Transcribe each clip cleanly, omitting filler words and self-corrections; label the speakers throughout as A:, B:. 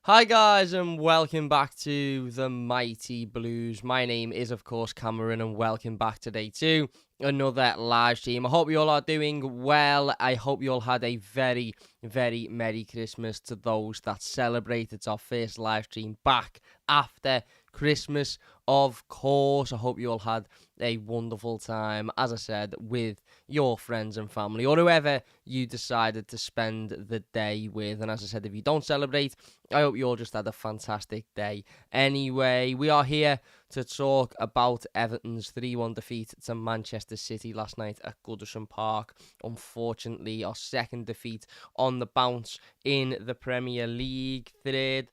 A: Hi guys and welcome back to the Mighty Blues. My name is of course Cameron and welcome back today to another live stream. I hope you all are doing well. I hope you all had a very, very Merry Christmas to those that celebrate. It's our first live stream back after Christmas, of course. I hope you all had a wonderful time, as I said, with your friends and family or whoever you decided to spend the day with. And as I said, if you don't celebrate, I hope you all just had a fantastic day. Anyway, we are here to talk about Everton's 3-1 defeat to Manchester City last night at Goodison Park. Unfortunately, our second defeat on the bounce in the Premier League. Third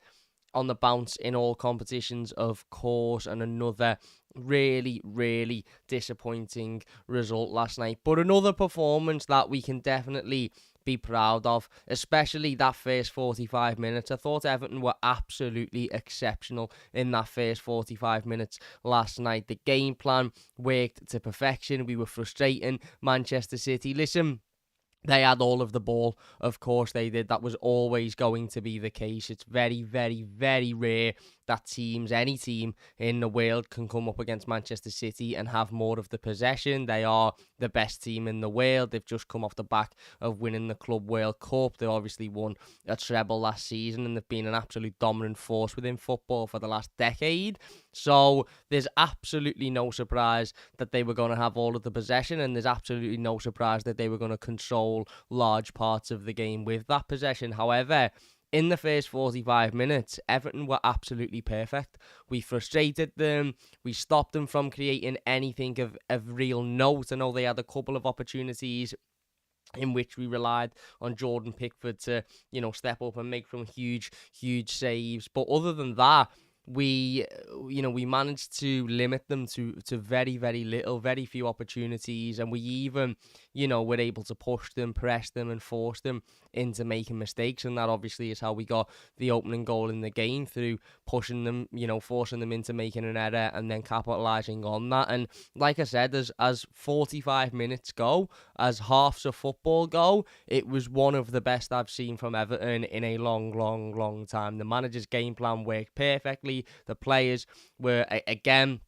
A: on the bounce in all competitions, of course, and another really, really disappointing result last night. But another performance that we can definitely be proud of, especially that first 45 minutes. I thought Everton were absolutely exceptional in that first 45 minutes last night. The game plan worked to perfection. We were frustrating Manchester City. Listen, they had all of the ball. Of course they did. That was always going to be the case. It's very, very, very rare that any team in the world can come up against Manchester City and have more of the possession. They are the best team in the world. They've just come off the back of winning the Club World Cup. They obviously won a treble last season and they've been an absolute dominant force within football for the last decade. So there's absolutely no surprise that they were going to have all of the possession, and there's absolutely no surprise that they were going to control large parts of the game with that possession. However, in the first 45 minutes, Everton were absolutely perfect. We frustrated them. We stopped them from creating anything of real note. I know they had a couple of opportunities in which we relied on Jordan Pickford to, step up and make some huge, huge saves. But other than that, we managed to limit them to very, very little, very few opportunities, and we even, were able to push them, press them, and force them into making mistakes, and that obviously is how we got the opening goal in the game, through pushing them, forcing them into making an error, and then capitalising on that. And like I said, as 45 minutes go, as halves of football go, it was one of the best I've seen from Everton in a long, long, long time. The manager's game plan worked perfectly. The players were, again,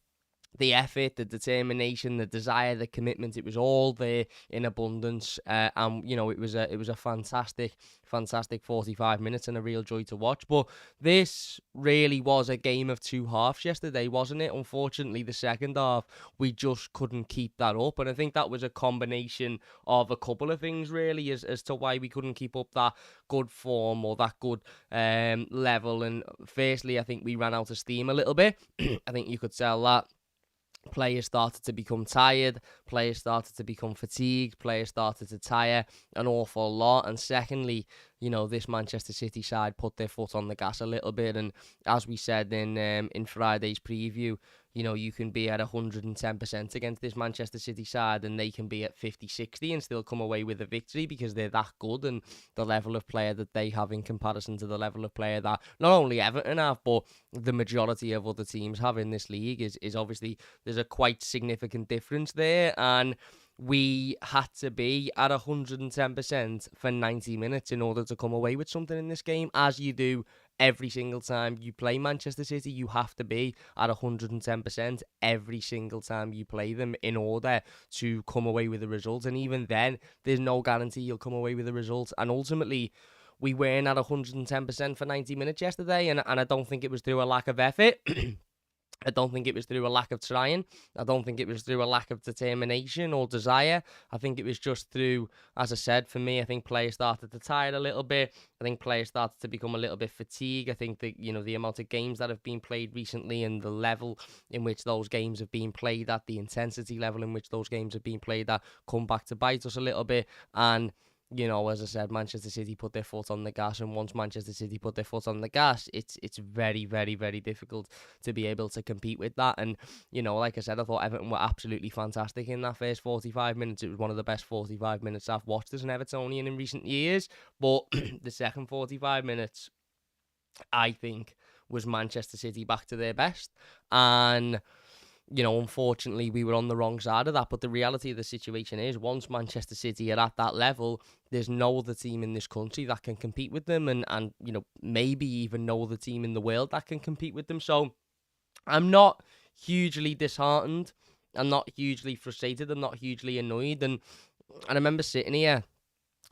A: the effort, the determination, the desire, the commitment, it was all there in abundance. And it was a fantastic 45 minutes and a real joy to watch. But this really was a game of two halves yesterday, wasn't it? Unfortunately, the second half, we just couldn't keep that up. And I think that was a combination of a couple of things, really, as to why we couldn't keep up that good form or that good level. And firstly, I think we ran out of steam a little bit. I think you could tell that. Players started to become tired, players started to become fatigued, players started to tire an awful lot. And secondly, this Manchester City side put their foot on the gas a little bit. And as we said in Friday's preview, you can be at 110% against this Manchester City side and they can be at 50-60 and still come away with a victory because they're that good, and the level of player that they have in comparison to the level of player that not only Everton have, but the majority of other teams have in this league is obviously, there's a quite significant difference there. And we had to be at 110% for 90 minutes in order to come away with something in this game, as you do every single time you play Manchester City. You have to be at 110% every single time you play them in order to come away with a result. And even then, there's no guarantee you'll come away with a result. And ultimately, we weren't at 110% for 90 minutes yesterday, and I don't think it was through a lack of effort. I don't think it was through a lack of trying. I don't think it was through a lack of determination or desire. I think it was just through, as I said, for me, I think players started to tire a little bit. I think players started to become a little bit fatigued. I think that, the amount of games that have been played recently and the level in which those games have been played at, the intensity level in which those games have been played at, come back to bite us a little bit. And as I said, Manchester City put their foot on the gas, and once Manchester City put their foot on the gas, it's very, very, very difficult to be able to compete with that. And, like I said, I thought Everton were absolutely fantastic in that first 45 minutes. It was one of the best 45 minutes I've watched as an Evertonian in recent years. But the second 45 minutes, I think, was Manchester City back to their best. And unfortunately, we were on the wrong side of that. But the reality of the situation is, once Manchester City are at that level, there's no other team in this country that can compete with them, and maybe even no other team in the world that can compete with them. So I'm not hugely disheartened. I'm not hugely frustrated. I'm not hugely annoyed. And I remember sitting here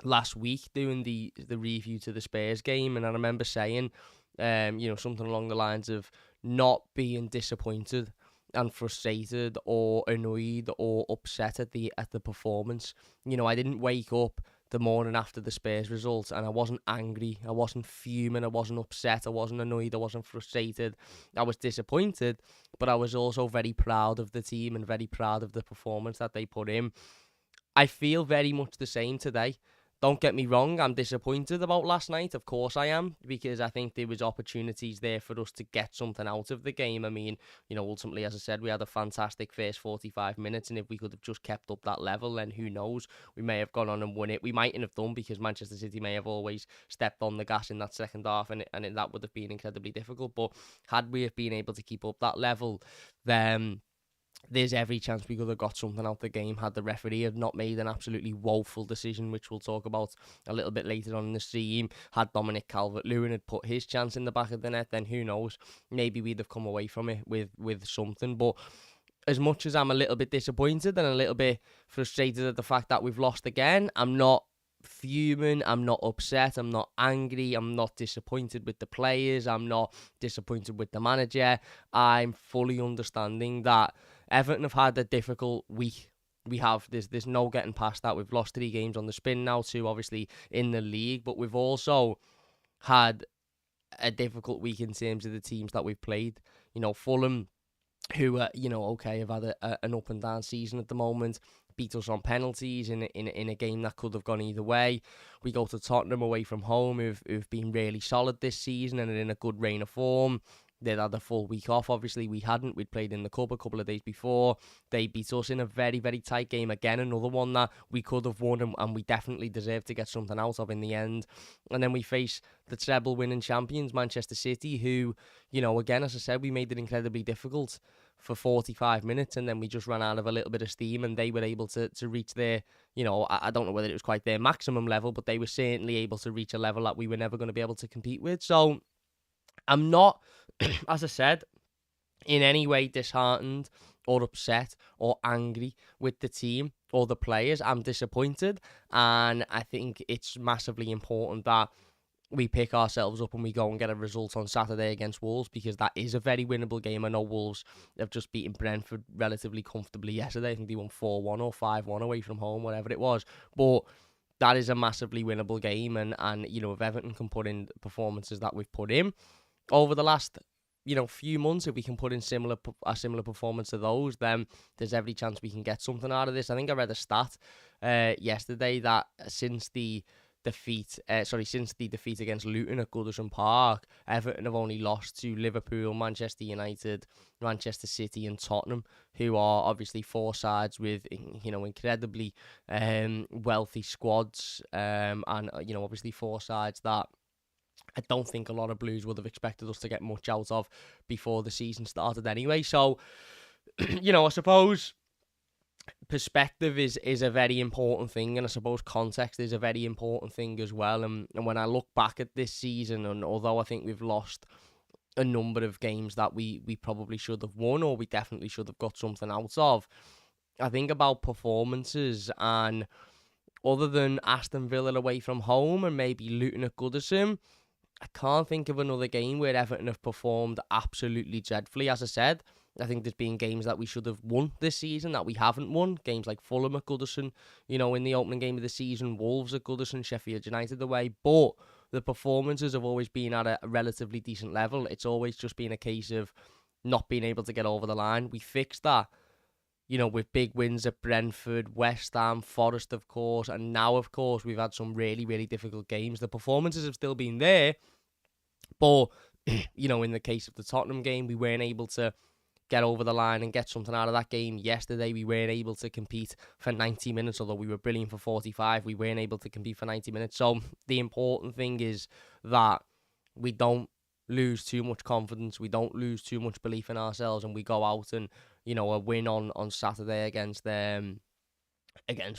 A: last week doing the review to the Spurs game, and I remember saying, something along the lines of not being disappointed and frustrated or annoyed or upset at the performance. I didn't wake up the morning after the Spurs results and I wasn't angry, I wasn't fuming, I wasn't upset, I wasn't annoyed, I wasn't frustrated. I was disappointed, but I was also very proud of the team and very proud of the performance that they put in. I feel very much the same today. Don't get me wrong, I'm disappointed about last night. Of course I am, because I think there was opportunities there for us to get something out of the game. I mean, ultimately, as I said, we had a fantastic first 45 minutes, and if we could have just kept up that level, then who knows? We may have gone on and won it. We mightn't have done, because Manchester City may have always stepped on the gas in that second half, and that would have been incredibly difficult. But had we have been able to keep up that level, then there's every chance we could have got something out of the game had the referee have not made an absolutely woeful decision, which we'll talk about a little bit later on in the stream. Had Dominic Calvert-Lewin had put his chance in the back of the net, then who knows? Maybe we'd have come away from it with something. But as much as I'm a little bit disappointed and a little bit frustrated at the fact that we've lost again, I'm not fuming, I'm not upset, I'm not angry, I'm not disappointed with the players, I'm not disappointed with the manager. I'm fully understanding that Everton have had a difficult week. There's no getting past that. We've lost 3 games on the spin now, 2 obviously in the league, but we've also had a difficult week in terms of the teams that we've played. Fulham, who have had an up and down season at the moment, beat us on penalties in a game that could have gone either way. We go to Tottenham away from home, who've been really solid this season and are in a good reign of form. They'd had a full week off. Obviously, we hadn't. We'd played in the Cup a couple of days before. They beat us in a very, very tight game. Again, another one that we could have won and we definitely deserved to get something out of in the end. And then we face the treble winning champions, Manchester City, who, again, as I said, we made it incredibly difficult for 45 minutes, and then we just ran out of a little bit of steam, and they were able to reach their, I don't know whether it was quite their maximum level, but they were certainly able to reach a level that we were never going to be able to compete with. So I'm not, as I said, in any way disheartened or upset or angry with the team or the players. I'm disappointed, and I think it's massively important that we pick ourselves up and we go and get a result on Saturday against Wolves, because that is a very winnable game. I know Wolves have just beaten Brentford relatively comfortably yesterday. I think they won 4-1 or 5-1 away from home, whatever it was. But that is a massively winnable game, and if Everton can put in performances that we've put in over the last few months, if we can put in a similar performance to those, then there's every chance we can get something out of this. I think I read a stat yesterday that since the defeat against Luton at Goodison Park, Everton have only lost to Liverpool, Manchester United, Manchester City and Tottenham, who are obviously 4 sides with incredibly wealthy squads, and obviously 4 sides that I don't think a lot of Blues would have expected us to get much out of before the season started anyway. So, I suppose perspective is a very important thing, and I suppose context is a very important thing as well. And when I look back at this season, and although I think we've lost a number of games that we probably should have won, or we definitely should have got something out of, I think about performances, and other than Aston Villa away from home and maybe Luton at Goodison, I can't think of another game where Everton have performed absolutely dreadfully. As I said, I think there's been games that we should have won this season that we haven't won. Games like Fulham at Goodison, in the opening game of the season, Wolves at Goodison, Sheffield United away. But the performances have always been at a relatively decent level. It's always just been a case of not being able to get over the line. We fixed that, with big wins at Brentford, West Ham, Forest, of course. And now, of course, we've had some really, really difficult games. The performances have still been there. But, in the case of the Tottenham game, we weren't able to get over the line and get something out of that game. Yesterday, we weren't able to compete for 90 minutes, although we were brilliant for 45. We weren't able to compete for 90 minutes. So the important thing is that we don't lose too much confidence. We don't lose too much belief in ourselves, and we go out and, a win on Saturday against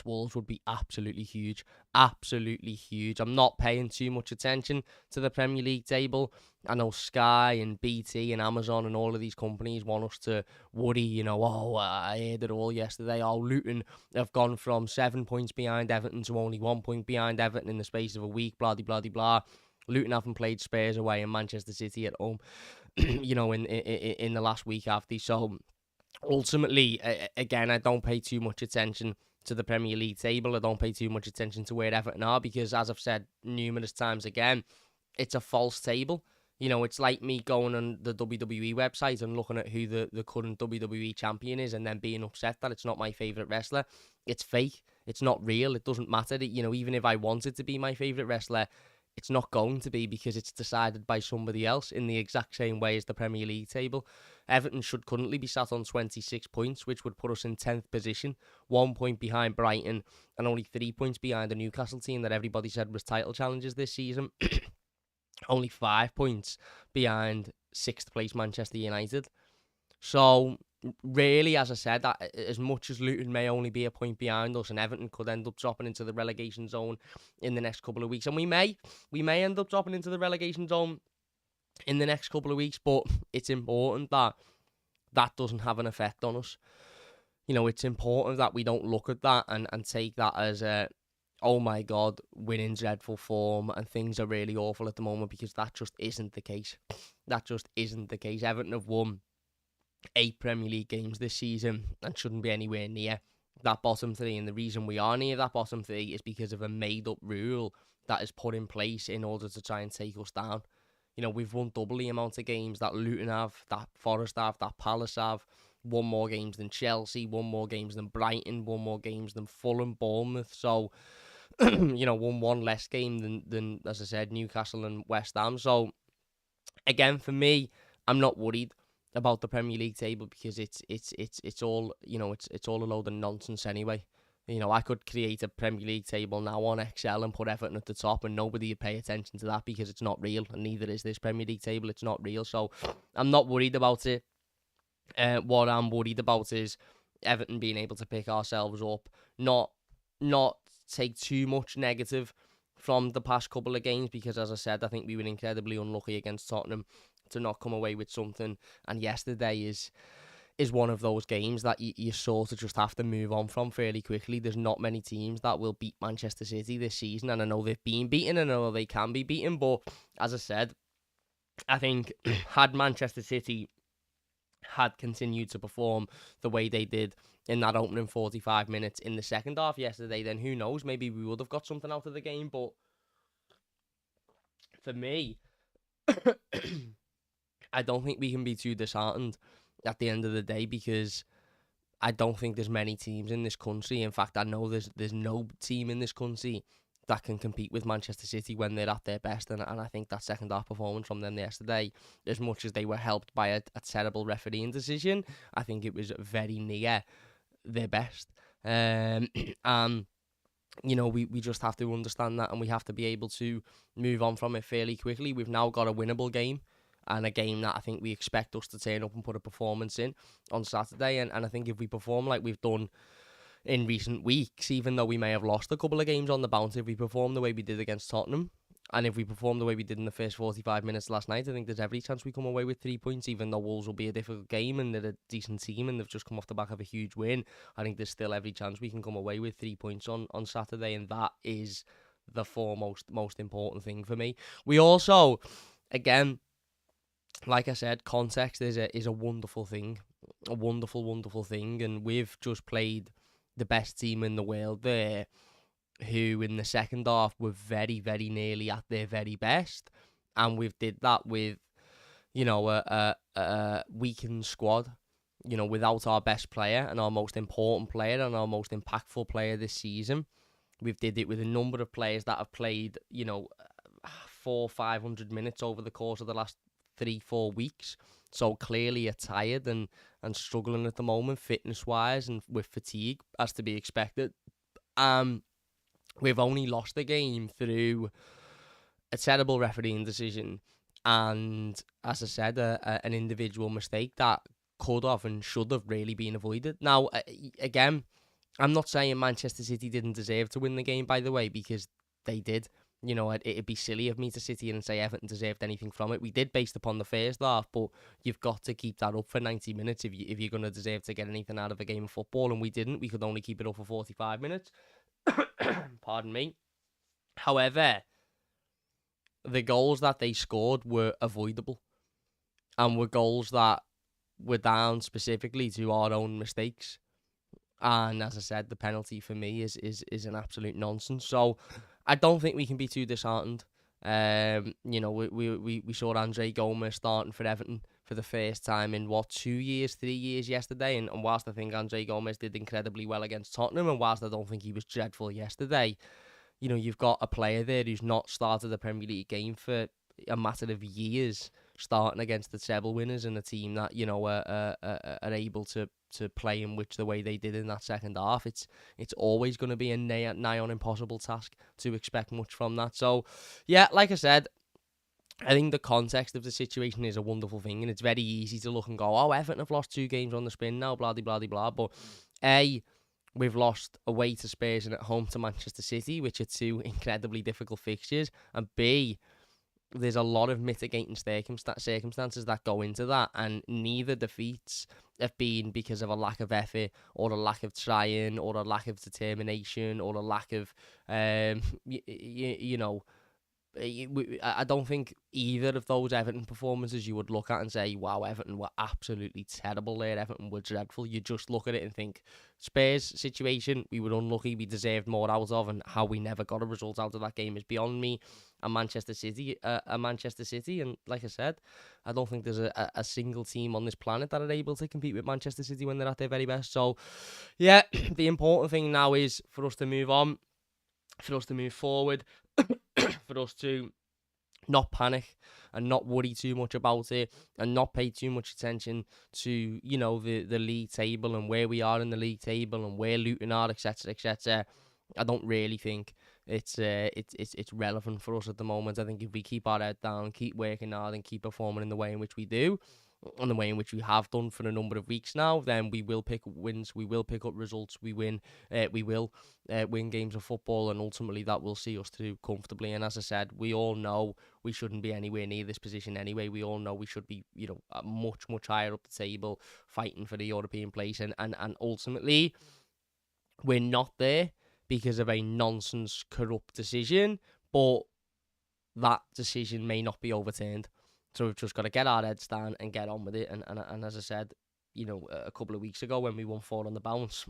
A: Wolves would be absolutely huge. Absolutely huge. I'm not paying too much attention to the Premier League table. I know Sky and BT and Amazon and all of these companies want us to worry, I heard it all yesterday. Oh, Luton have gone from 7 points behind Everton to only 1 point behind Everton in the space of a week, blah, blah, blah, blah. Luton haven't played Spurs away and Manchester City at home, in the last week after. So ultimately, again, I don't pay too much attention to the Premier League table. I don't pay too much attention to where Everton are because, as I've said numerous times again, it's a false table. It's like me going on the WWE website and looking at who the current WWE champion is and then being upset that it's not my favourite wrestler. It's fake. It's not real. It doesn't matter. Even if I wanted to be my favourite wrestler, it's not going to be because it's decided by somebody else in the exact same way as the Premier League table. Everton should currently be sat on 26 points, which would put us in 10th position, 1 point behind Brighton, and only 3 points behind the Newcastle team that everybody said was title challengers this season. Only 5 points behind 6th place Manchester United. So, really, as I said, as much as Luton may only be a point behind us and Everton could end up dropping into the relegation zone in the next couple of weeks, and we may end up dropping into the relegation zone in the next couple of weeks, but it's important that that doesn't have an effect on us. It's important that we don't look at that and take that as oh my God, we're in dreadful form and things are really awful at the moment, because that just isn't the case. That just isn't the case. Everton have won 8 Premier League games this season and shouldn't be anywhere near that bottom 3. And the reason we are near that bottom 3 is because of a made-up rule that is put in place in order to try and take us down. We've won double the amount of games that Luton have, that Forest have, that Palace have. Won more games than Chelsea, won more games than Brighton, won more games than Fulham, Bournemouth. So, won one less game than, as I said, Newcastle and West Ham. So, again, for me, I'm not worried about the Premier League table because it's all it's all a load of nonsense anyway. I could create a Premier League table now on Excel and put Everton at the top, and nobody would pay attention to that because it's not real, and neither is this Premier League table. It's not real, so I'm not worried about it. What I'm worried about is Everton being able to pick ourselves up, not take too much negative from the past couple of games, because, as I said, I think we were incredibly unlucky against Tottenham to not come away with something, and yesterday is one of those games that you sort of just have to move on from fairly quickly. There's not many teams that will beat Manchester City this season, and I know they've been beaten and I know they can be beaten, but as I said, I think had Manchester City had continued to perform the way they did in that opening 45 minutes in the second half yesterday, then who knows, maybe we would have got something out of the game. But for me, I don't think we can be too disheartened at the end of the day, because I don't think there's many teams in this country. In fact, I know there's no team in this country that can compete with Manchester City when they're at their best. And I think that second half performance from them yesterday, as much as they were helped by a terrible refereeing decision, I think it was very near their best. And we just have to understand that, and we have to be able to move on from it fairly quickly. We've now got a winnable game, and a game that I think we expect us to turn up and put a performance in on Saturday. And I think if we perform like we've done in recent weeks, even though we may have lost a couple of games on the bounce, if we perform the way we did against Tottenham, and if we perform the way we did in the first 45 minutes last night, I think there's every chance we come away with 3 points, even though Wolves will be a difficult game and they're a decent team and they've just come off the back of a huge win. I think there's still every chance we can come away with 3 points on Saturday, and that is the foremost, most important thing for me. We also, again, like I said, context is a wonderful thing, a wonderful, wonderful thing, and we've just played the best team in the world there, who in the second half were very, very nearly at their very best, and we've did that with, a weakened squad, without our best player and our most important player and our most impactful player this season. We've did it with a number of players that have played, 400-500 minutes over the course of the last 3-4 weeks, so clearly are tired and struggling at the moment, fitness-wise, and with fatigue, as to be expected. We've only lost the game through a terrible refereeing decision and, as I said, an individual mistake that could have and should have really been avoided. Now, again, I'm not saying Manchester City didn't deserve to win the game, by the way, because they did. You know, it'd be silly of me to sit here and say Everton deserved anything from it. We did based upon the first half, but you've got to keep that up for 90 minutes if you're going to deserve to get anything out of a game of football, and we didn't. We could only keep it up for 45 minutes. Pardon me. However, the goals that they scored were avoidable, and were goals that were down specifically to our own mistakes. And as I said, the penalty for me is an absolute nonsense. So I don't think we can be too disheartened. You know, we saw Andre Gomes starting for Everton for the first time in 3 years yesterday. And whilst I think Andre Gomes did incredibly well against Tottenham, and whilst I don't think he was dreadful yesterday, you know, you've got a player there who's not started the Premier League game for a matter of years, starting against the treble winners and a team that, you know, are able to play in which the way they did in that second half. It's always going to be a nigh on impossible task to expect much from that. So, yeah, like I said, I think the context of the situation is a wonderful thing, and it's very easy to look and go, oh, Everton have lost 2 games on the spin now, blah, blah, blah, blah. But, we've lost away to Spurs and at home to Manchester City, which are 2 incredibly difficult fixtures. And B, there's a lot of mitigating circumstances that go into that, and neither defeats have been because of a lack of effort or a lack of trying or a lack of determination or a lack of, you know, I don't think either of those Everton performances you would look at and say, wow, Everton were absolutely terrible there, Everton were dreadful. You just look at it and think, Spurs situation, we were unlucky, we deserved more out of, and how we never got a result out of that game is beyond me. And Manchester City, and like I said, I don't think there's a single team on this planet that are able to compete with Manchester City when they're at their very best. So, yeah, the important thing now is for us to move on, for us to move forward, for us to not panic and not worry too much about it and not pay too much attention to, you know, the league table and where we are in the league table and where Luton are, etc., etc. I don't really think it's relevant for us at the moment. I think if we keep our head down, keep working hard and keep performing in the way in which we do, and the way in which we have done for a number of weeks now, then we will pick up wins, we will pick up results, we will win games of football, and ultimately that will see us through comfortably. And as I said, we all know we shouldn't be anywhere near this position anyway. We all know we should be, you know, much, much higher up the table, fighting for the European place, and ultimately we're not there because of a nonsense, corrupt decision, but that decision may not be overturned. So we've just got to get our heads down and get on with it. And as I said, you know, a couple of weeks ago when we won 4 on the bounce,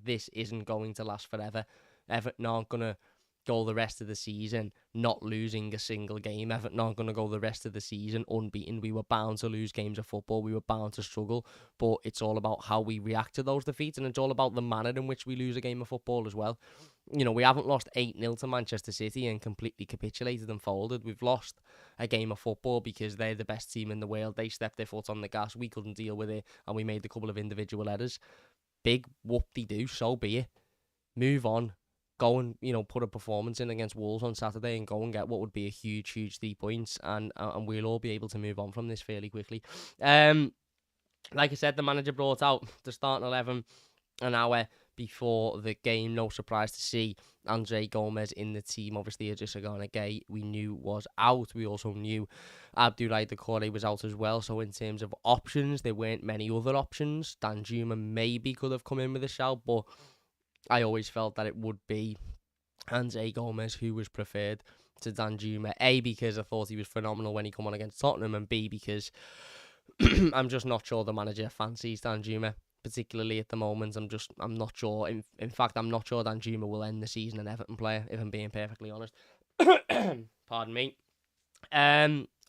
A: this isn't going to last forever. Everton aren't going to go the rest of the season not losing a single game. Everton aren't going to go the rest of the season unbeaten. We were bound to lose games of football. We were bound to struggle. But it's all about how we react to those defeats, and it's all about the manner in which we lose a game of football as well. You know, we haven't lost 8-0 to Manchester City and completely capitulated and folded. We've lost a game of football because they're the best team in the world. They stepped their foot on the gas. We couldn't deal with it, and we made a couple of individual errors. Big whoop-de-doo, so be it. Move on. Go and, you know, put a performance in against Wolves on Saturday and go and get what would be a huge, huge 3 points, and we'll all be able to move on from this fairly quickly. Like I said, the manager brought out the starting 11 an hour before the game. No surprise to see Andre Gomes in the team. Obviously, Adesanya Gay we knew was out. We also knew Abdoulaye Doucouré was out as well. So in terms of options, there weren't many other options. Danjuma maybe could have come in with a shout, but I always felt that it would be Andre Gomes who was preferred to Danjuma. A, because I thought he was phenomenal when he come on against Tottenham, and B, because I'm just not sure the manager fancies Danjuma, particularly at the moment. I'm not sure. In fact, I'm not sure Danjuma will end the season an Everton player, if I'm being perfectly honest. Pardon me.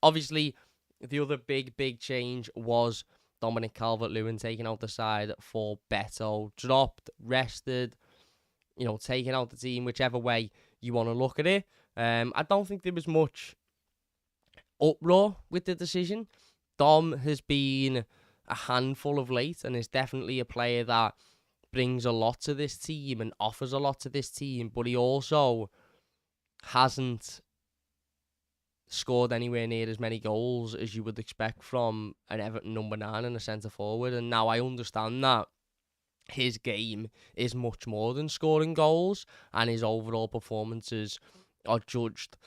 A: Obviously, the other big change was Dominic Calvert-Lewin taking out the side for Beto. Dropped, rested, you know, taking out the team, whichever way you want to look at it. I don't think there was much uproar with the decision. Dom has been a handful of late and is definitely a player that brings a lot to this team and offers a lot to this team, but he also hasn't scored anywhere near as many goals as you would expect from an Everton number 9 and a centre forward. And now I understand that his game is much more than scoring goals, and his overall performances are judged,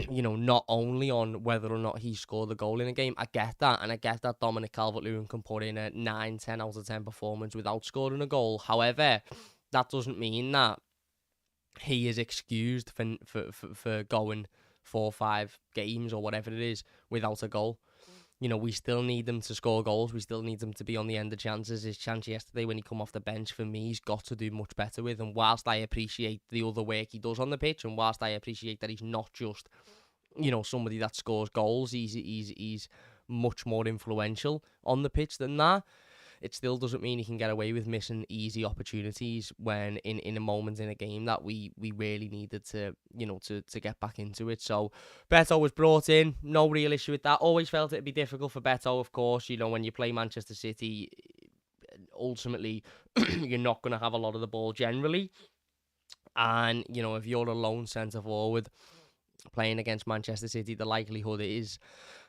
A: not only on whether or not he scored a goal in a game. I get that, and I get that Dominic Calvert-Lewin can put in a 9, 10 out of 10 performance without scoring a goal. However, that doesn't mean that he is excused for going 4 or 5 games or whatever it is without a goal. We still need them to score goals. We still need them to be on the end of chances. His chance yesterday when he come off the bench, for me, he's got to do much better with. And whilst I appreciate the other work he does on the pitch, and whilst I appreciate that he's not just, somebody that scores goals, he's much more influential on the pitch than that. It still doesn't mean he can get away with missing easy opportunities when in a moment in a game that we really needed to get back into it. So Beto was brought in, no real issue with that. Always felt it'd be difficult for Beto, of course. When you play Manchester City, ultimately you're not going to have a lot of the ball generally. And, if you're a lone centre forward playing against Manchester City, the likelihood is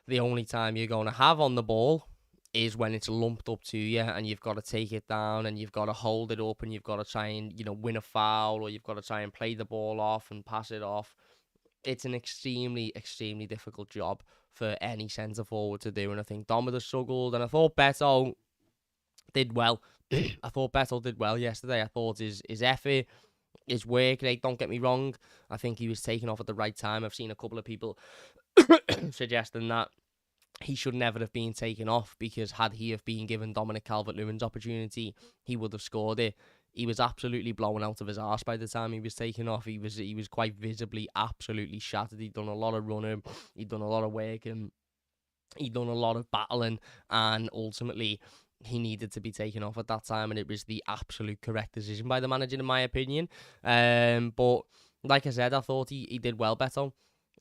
A: the only time you're going to have on the ball is when it's lumped up to you and you've got to take it down and you've got to hold it up and you've got to try and, win a foul, or you've got to try and play the ball off and pass it off. It's an extremely, extremely difficult job for any centre forward to do, and I think Dom would have struggled, and I thought Beto did well. I thought Beto did well yesterday. I thought his effort, his work rate, don't get me wrong, I think he was taken off at the right time. I've seen a couple of people suggesting that he should never have been taken off, because had he have been given Dominic Calvert-Lewin's opportunity, he would have scored it. He was absolutely blown out of his arse by the time he was taken off. He was quite visibly absolutely shattered. He'd done a lot of running, he'd done a lot of work, and he'd done a lot of battling, and ultimately he needed to be taken off at that time, and it was the absolute correct decision by the manager, in my opinion. But like I said, I thought he did well, Beto.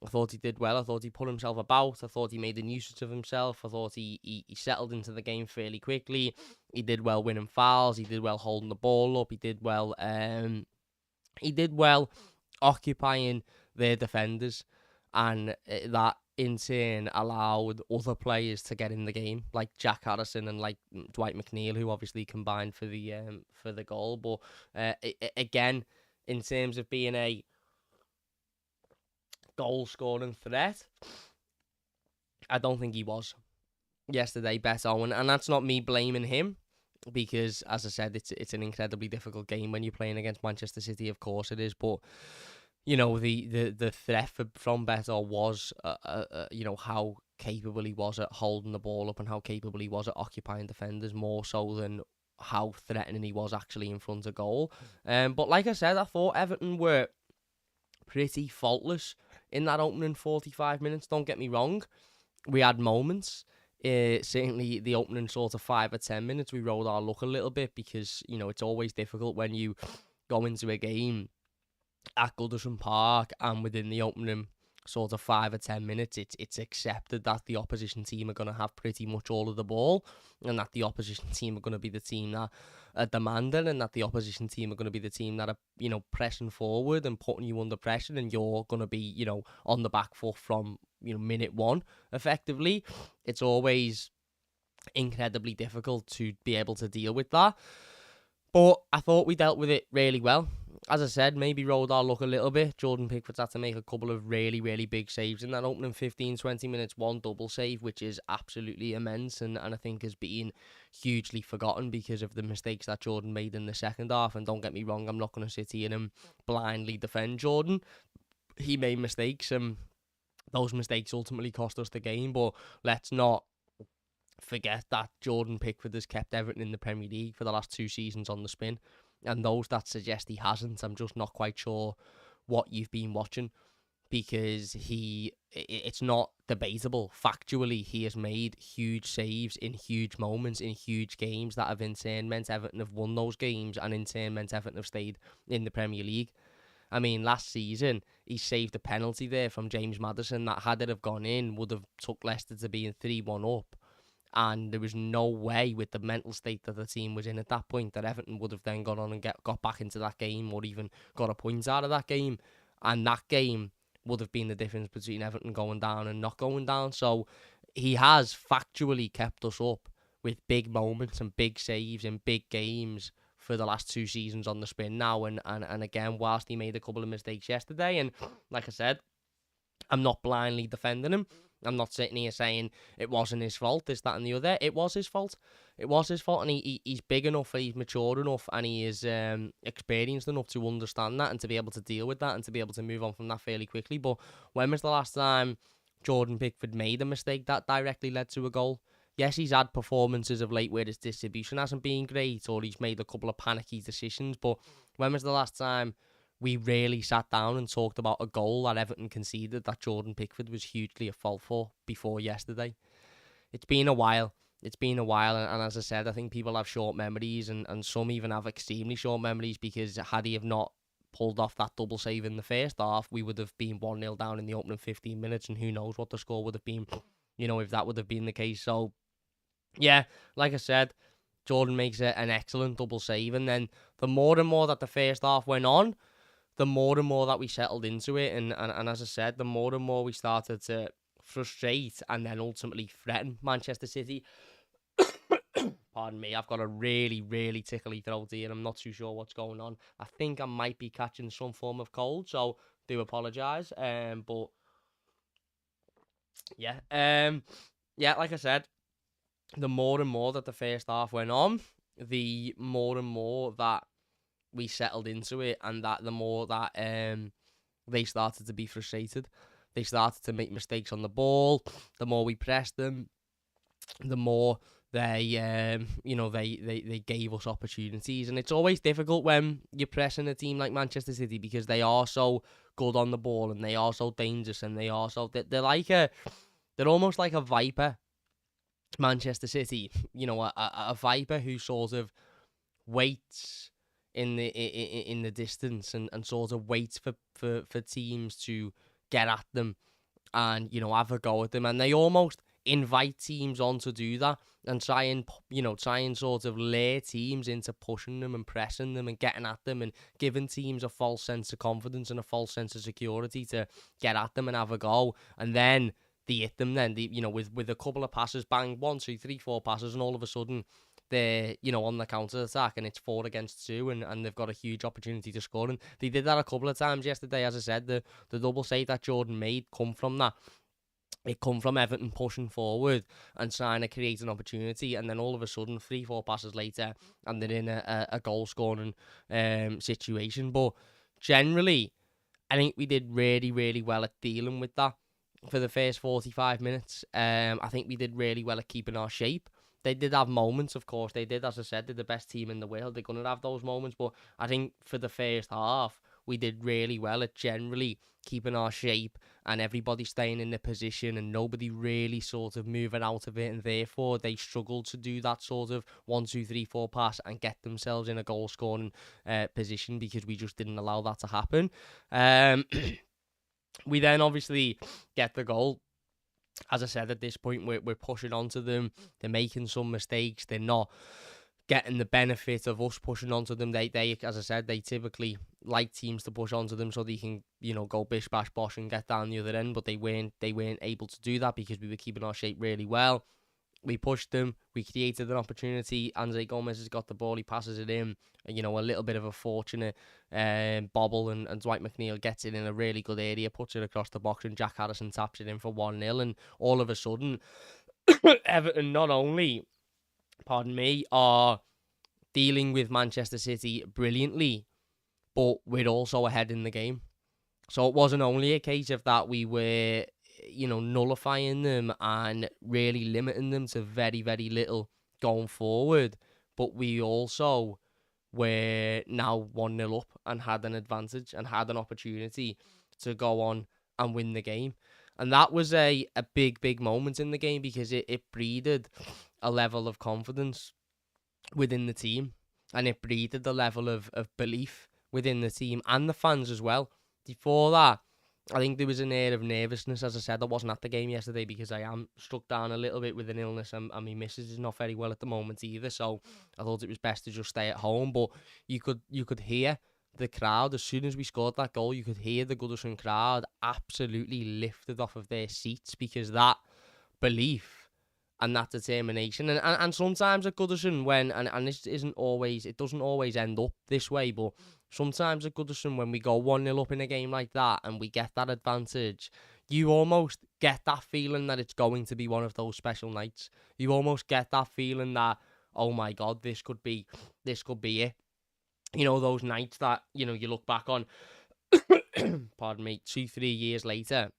A: I thought he did well. I thought he put himself about. I thought he made a nuisance of himself. I thought he settled into the game fairly quickly. He did well winning fouls. He did well holding the ball up. He did well. He did well occupying their defenders, and that in turn allowed other players to get in the game, like Jack Harrison and like Dwight McNeil, who obviously combined for the goal. But again, in terms of being a goal-scoring threat, I don't think he was yesterday, Beto, and that's not me blaming him, because, as I said, it's an incredibly difficult game when you're playing against Manchester City. Of course it is, but the threat from Beto was how capable he was at holding the ball up and how capable he was at occupying defenders, more so than how threatening he was actually in front of goal. But like I said, I thought Everton were pretty faultless in that opening 45 minutes. Don't get me wrong, we had moments. Certainly the opening sort of 5 or 10 minutes, we rolled our luck a little bit, because it's always difficult when you go into a game at Goodison Park and within the opening sort of 5 or 10 minutes, it's accepted that the opposition team are going to have pretty much all of the ball, and that the opposition team are going to be the team that are demanding, and that the opposition team are going to be the team that are pressing forward and putting you under pressure, and you're going to be on the back foot from minute one. Effectively, it's always incredibly difficult to be able to deal with that. But I thought we dealt with it really well. As I said, maybe rolled our luck a little bit. Jordan Pickford's had to make a couple of really, really big saves in that opening 15-20 minutes. One double save, which is absolutely immense, and I think has been hugely forgotten because of the mistakes that Jordan made in the second half. And don't get me wrong, I'm not going to sit here and blindly defend Jordan. He made mistakes, and those mistakes ultimately cost us the game. But let's not forget that Jordan Pickford has kept Everton in the Premier League for the last 2 seasons on the spin. And those that suggest he hasn't, I'm just not quite sure what you've been watching, because it's not debatable. Factually, he has made huge saves in huge moments, in huge games that have in turn meant Everton have won those games, and in turn meant Everton have stayed in the Premier League. I mean, last season, he saved a penalty there from James Maddison that, had it have gone in, would have took Leicester to being 3-1 up. And there was no way, with the mental state that the team was in at that point, that Everton would have then gone on and got back into that game, or even got a point out of that game. And that game would have been the difference between Everton going down and not going down. So he has factually kept us up with big moments and big saves in big games for the last 2 seasons on the spin now. And again, whilst he made a couple of mistakes yesterday, and like I said, I'm not blindly defending him. I'm not sitting here saying it wasn't his fault, this, that, and the other. It was his fault. It was his fault, and he's big enough, he's mature enough, and he is experienced enough to understand that and to be able to deal with that and to be able to move on from that fairly quickly. But when was the last time Jordan Pickford made a mistake that directly led to a goal? Yes, he's had performances of late where his distribution hasn't been great, or he's made a couple of panicky decisions, but when was the last time we really sat down and talked about a goal that Everton conceded that Jordan Pickford was hugely at fault for before yesterday? It's been a while. It's been a while, and as I said, I think people have short memories, and some even have extremely short memories, because had he have not pulled off that double save in the first half, we would have been 1-0 down in the opening 15 minutes, and who knows what the score would have been, if that would have been the case. So, yeah, like I said, Jordan makes an excellent double save, and then the more and more that the first half went on, the more and more that we settled into it, and as I said, the more and more we started to frustrate and then ultimately threaten Manchester City. Pardon me, I've got a really, really tickly throat here, and I'm not too sure what's going on. I think I might be catching some form of cold, so do apologise. But yeah, like I said, the more and more that the first half went on, the more and more that we settled into it, and that the more that they started to be frustrated. They started to make mistakes on the ball. The more we pressed them, the more they gave us opportunities. And it's always difficult when you're pressing a team like Manchester City, because they are so good on the ball, and they are so dangerous, and they're almost like a viper. Manchester City, a viper who sort of waits in the distance, and sort of waits for teams to get at them and have a go at them, and they almost invite teams on to do that, and try and sort of lure teams into pushing them and pressing them and getting at them, and giving teams a false sense of confidence and a false sense of security to get at them and have a go, and then they hit them. Then with a couple of passes, bang, 1, 2, 3, 4 passes, and all of a sudden they're on the counter attack, and it's 4 against 2, and they've got a huge opportunity to score. And they did that a couple of times yesterday. As I said, the double save that Jordan made come from that. It come from Everton pushing forward and trying to create an opportunity, and then all of a sudden 3, 4 passes later, and they're in a goal scoring situation. But generally, I think we did really, really well at dealing with that for the first 45 minutes. I think we did really well at keeping our shape. They did have moments, of course. They did, as I said, they're the best team in the world. They're going to have those moments. But I think for the first half, we did really well at generally keeping our shape, and everybody staying in the position, and nobody really sort of moving out of it. And therefore, they struggled to do that sort of 1, 2, 3, 4 pass and get themselves in a goal-scoring position, because we just didn't allow that to happen. We then obviously get the goal. As I said, at this point, we're pushing onto them. They're making some mistakes. They're not getting the benefit of us pushing onto them. They, as I said, they typically like teams to push onto them so they can, go bish bash bosh and get down the other end. But they weren't able to do that, because we were keeping our shape really well. We pushed them. We created an opportunity. Andre Gomez has got the ball. He passes it in. A little bit of a fortunate bobble, and Dwight McNeil gets it in a really good area, puts it across the box, and Jack Harrison taps it in for 1-0. And all of a sudden, Everton not only, are dealing with Manchester City brilliantly, but we're also ahead in the game. So it wasn't only a case of that we were, nullifying them and really limiting them to very, very little going forward, but we also were now 1-0 up and had an advantage and had an opportunity to go on and win the game. And that was a big, big moment in the game, because it breeded a level of confidence within the team, and it breeded the level of belief within the team and the fans as well. Before that, I think there was an air of nervousness. As I said, I wasn't at the game yesterday because I am struck down a little bit with an illness, and my missus is not very well at the moment either, so I thought it was best to just stay at home. But you could hear the crowd, as soon as we scored that goal, you could hear the Goodison crowd absolutely lifted off of their seats, because that belief and that determination, and sometimes at Goodison, and this isn't always, it doesn't always end up this way, but sometimes at Goodison, when we go 1-0 up in a game like that and we get that advantage, you almost get that feeling that it's going to be one of those special nights. You almost get that feeling that, oh my God, this could be it. You know, those nights that, you know, you look back on, pardon me, 2-3 years later,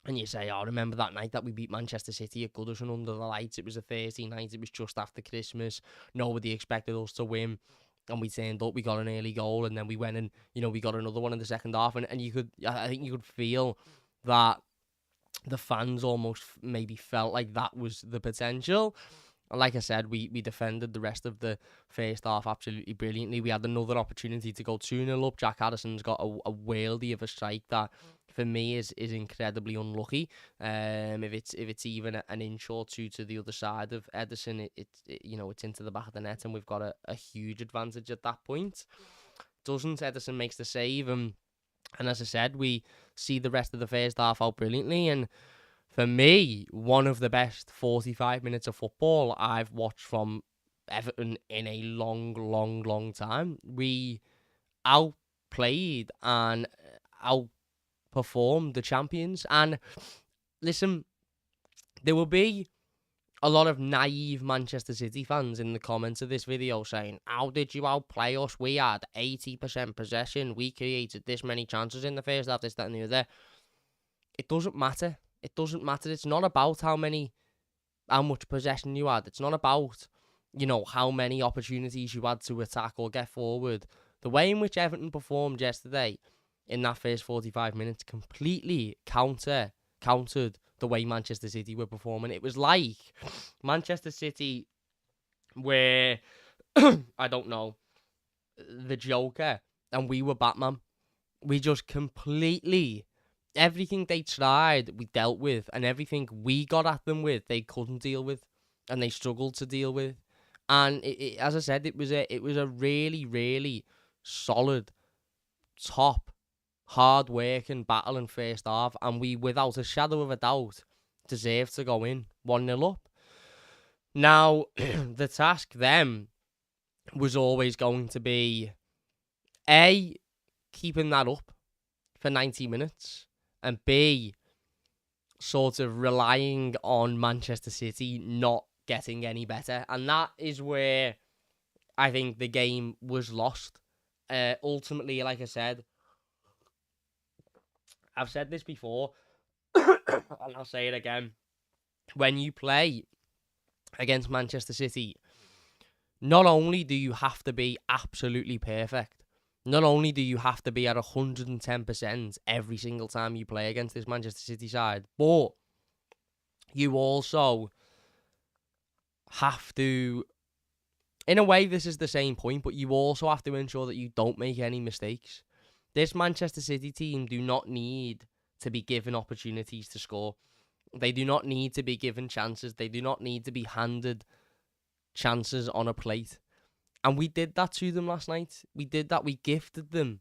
A: and you say, oh, remember that night that we beat Manchester City at Goodison under the lights? It was a Thursday night. It was just after Christmas. Nobody expected us to win. And we turned up, we got an early goal, and then we went and, you know, we got another one in the second half. And I think you could feel that the fans almost maybe felt like that was the potential. And like I said, we defended the rest of the first half absolutely brilliantly. We had another opportunity to go 2-0 up. Jack Addison's got a worldie of a strike that, for me, is incredibly unlucky. If it's even an inch or two to the other side of Edison, it's into the back of the net, and we've got a huge advantage at that point. Doesn't. Edison makes the save, and as I said, we see the rest of the first half out brilliantly, and for me, one of the best 45 minutes of football I've watched from Everton in a long, long, long time. We outplayed and outperformed the champions. And listen, there will be a lot of naive Manchester City fans in the comments of this video saying, how did you outplay us? We had 80% possession. We created this many chances in the first half, this, that, and the other. It doesn't matter. It doesn't matter. It's not about how much possession you had. It's not about, you know, how many opportunities you had to attack or get forward. The way in which Everton performed yesterday in that first 45 minutes completely countered the way Manchester City were performing. It was like Manchester City were, I don't know, the Joker, and we were Batman. We just completely... Everything they tried, we dealt with, and everything we got at them with, they couldn't deal with, and they struggled to deal with. And as I said, it was a really, really solid, top, hard work and battle in first half, and we, without a shadow of a doubt, deserved to go in 1-0 up. Now, the task then was always going to be A, keeping that up for 90 minutes. And B, sort of relying on Manchester City not getting any better. And that is where I think the game was lost. Ultimately, like I said, I've said this before, and I'll say it again. When you play against Manchester City, not only do you have to be absolutely perfect, not only do you have to be at 110% every single time you play against this Manchester City side, but you also have to, in a way, this is the same point, but you also have to ensure that you don't make any mistakes. This Manchester City team do not need to be given opportunities to score. They do not need to be given chances. They do not need to be handed chances on a plate. And we did that to them last night. We did that. We gifted them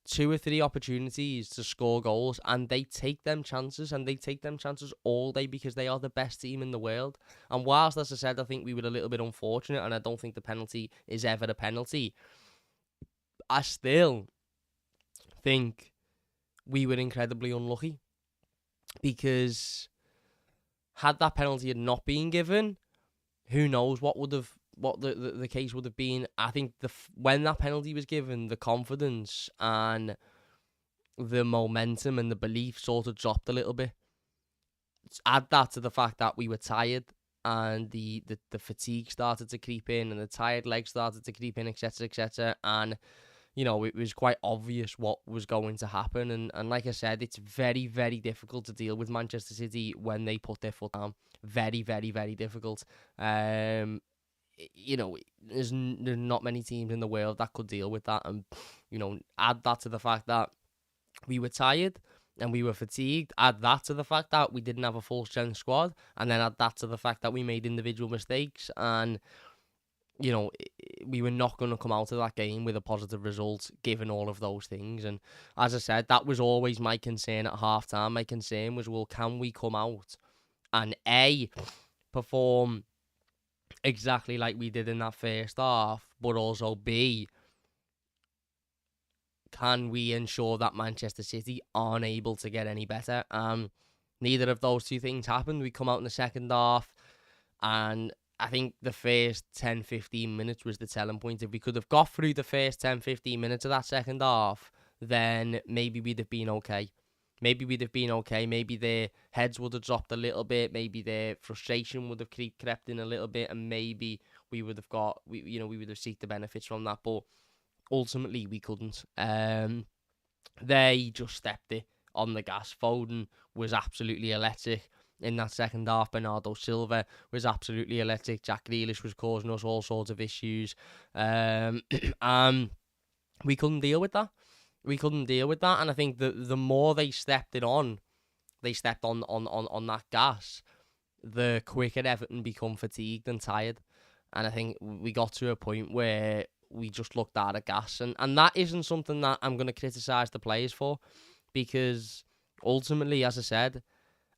A: 2 or 3 opportunities to score goals, and they take them chances, and they take them chances all day because they are the best team in the world. And whilst, as I said, I think we were a little bit unfortunate, and I don't think the penalty is ever a penalty, I still think we were incredibly unlucky, because had that penalty had not been given, who knows what the case would have been. I think when that penalty was given, the confidence and the momentum and the belief sort of dropped a little bit. Add that to the fact that we were tired, and the fatigue started to creep in, and the tired legs started to creep in, etc., etc. And, you know, it was quite obvious what was going to happen. And like I said, it's very, very difficult to deal with Manchester City when they put their foot down. Very, very, very difficult. You know, there's not many teams in the world that could deal with that. And, you know, add that to the fact that we were tired and we were fatigued. Add that to the fact that we didn't have a full strength squad. And then add that to the fact that we made individual mistakes. And, you know, we were not going to come out of that game with a positive result, given all of those things. And as I said, that was always my concern at half-time. My concern was, well, can we come out and A, perform exactly like we did in that first half, but also B, can we ensure that Manchester City aren't able to get any better? Neither of those two things happened. We come out in the second half, and I think the first 10-15 minutes was the telling point. If we could have got through the first 10-15 minutes of that second half, then maybe we'd have been okay. Maybe their heads would have dropped a little bit. Maybe their frustration would have crept in a little bit, and maybe we would have we would have seen the benefits from that. But ultimately, we couldn't. They just stepped it on the gas. Foden was absolutely electric in that second half. Bernardo Silva was absolutely electric. Jack Grealish was causing us all sorts of issues. And we couldn't deal with that. And I think the more they stepped on that gas, the quicker Everton become fatigued and tired. And I think we got to a point where we just looked out of gas. And that isn't something that I'm going to criticise the players for, because ultimately, as I said,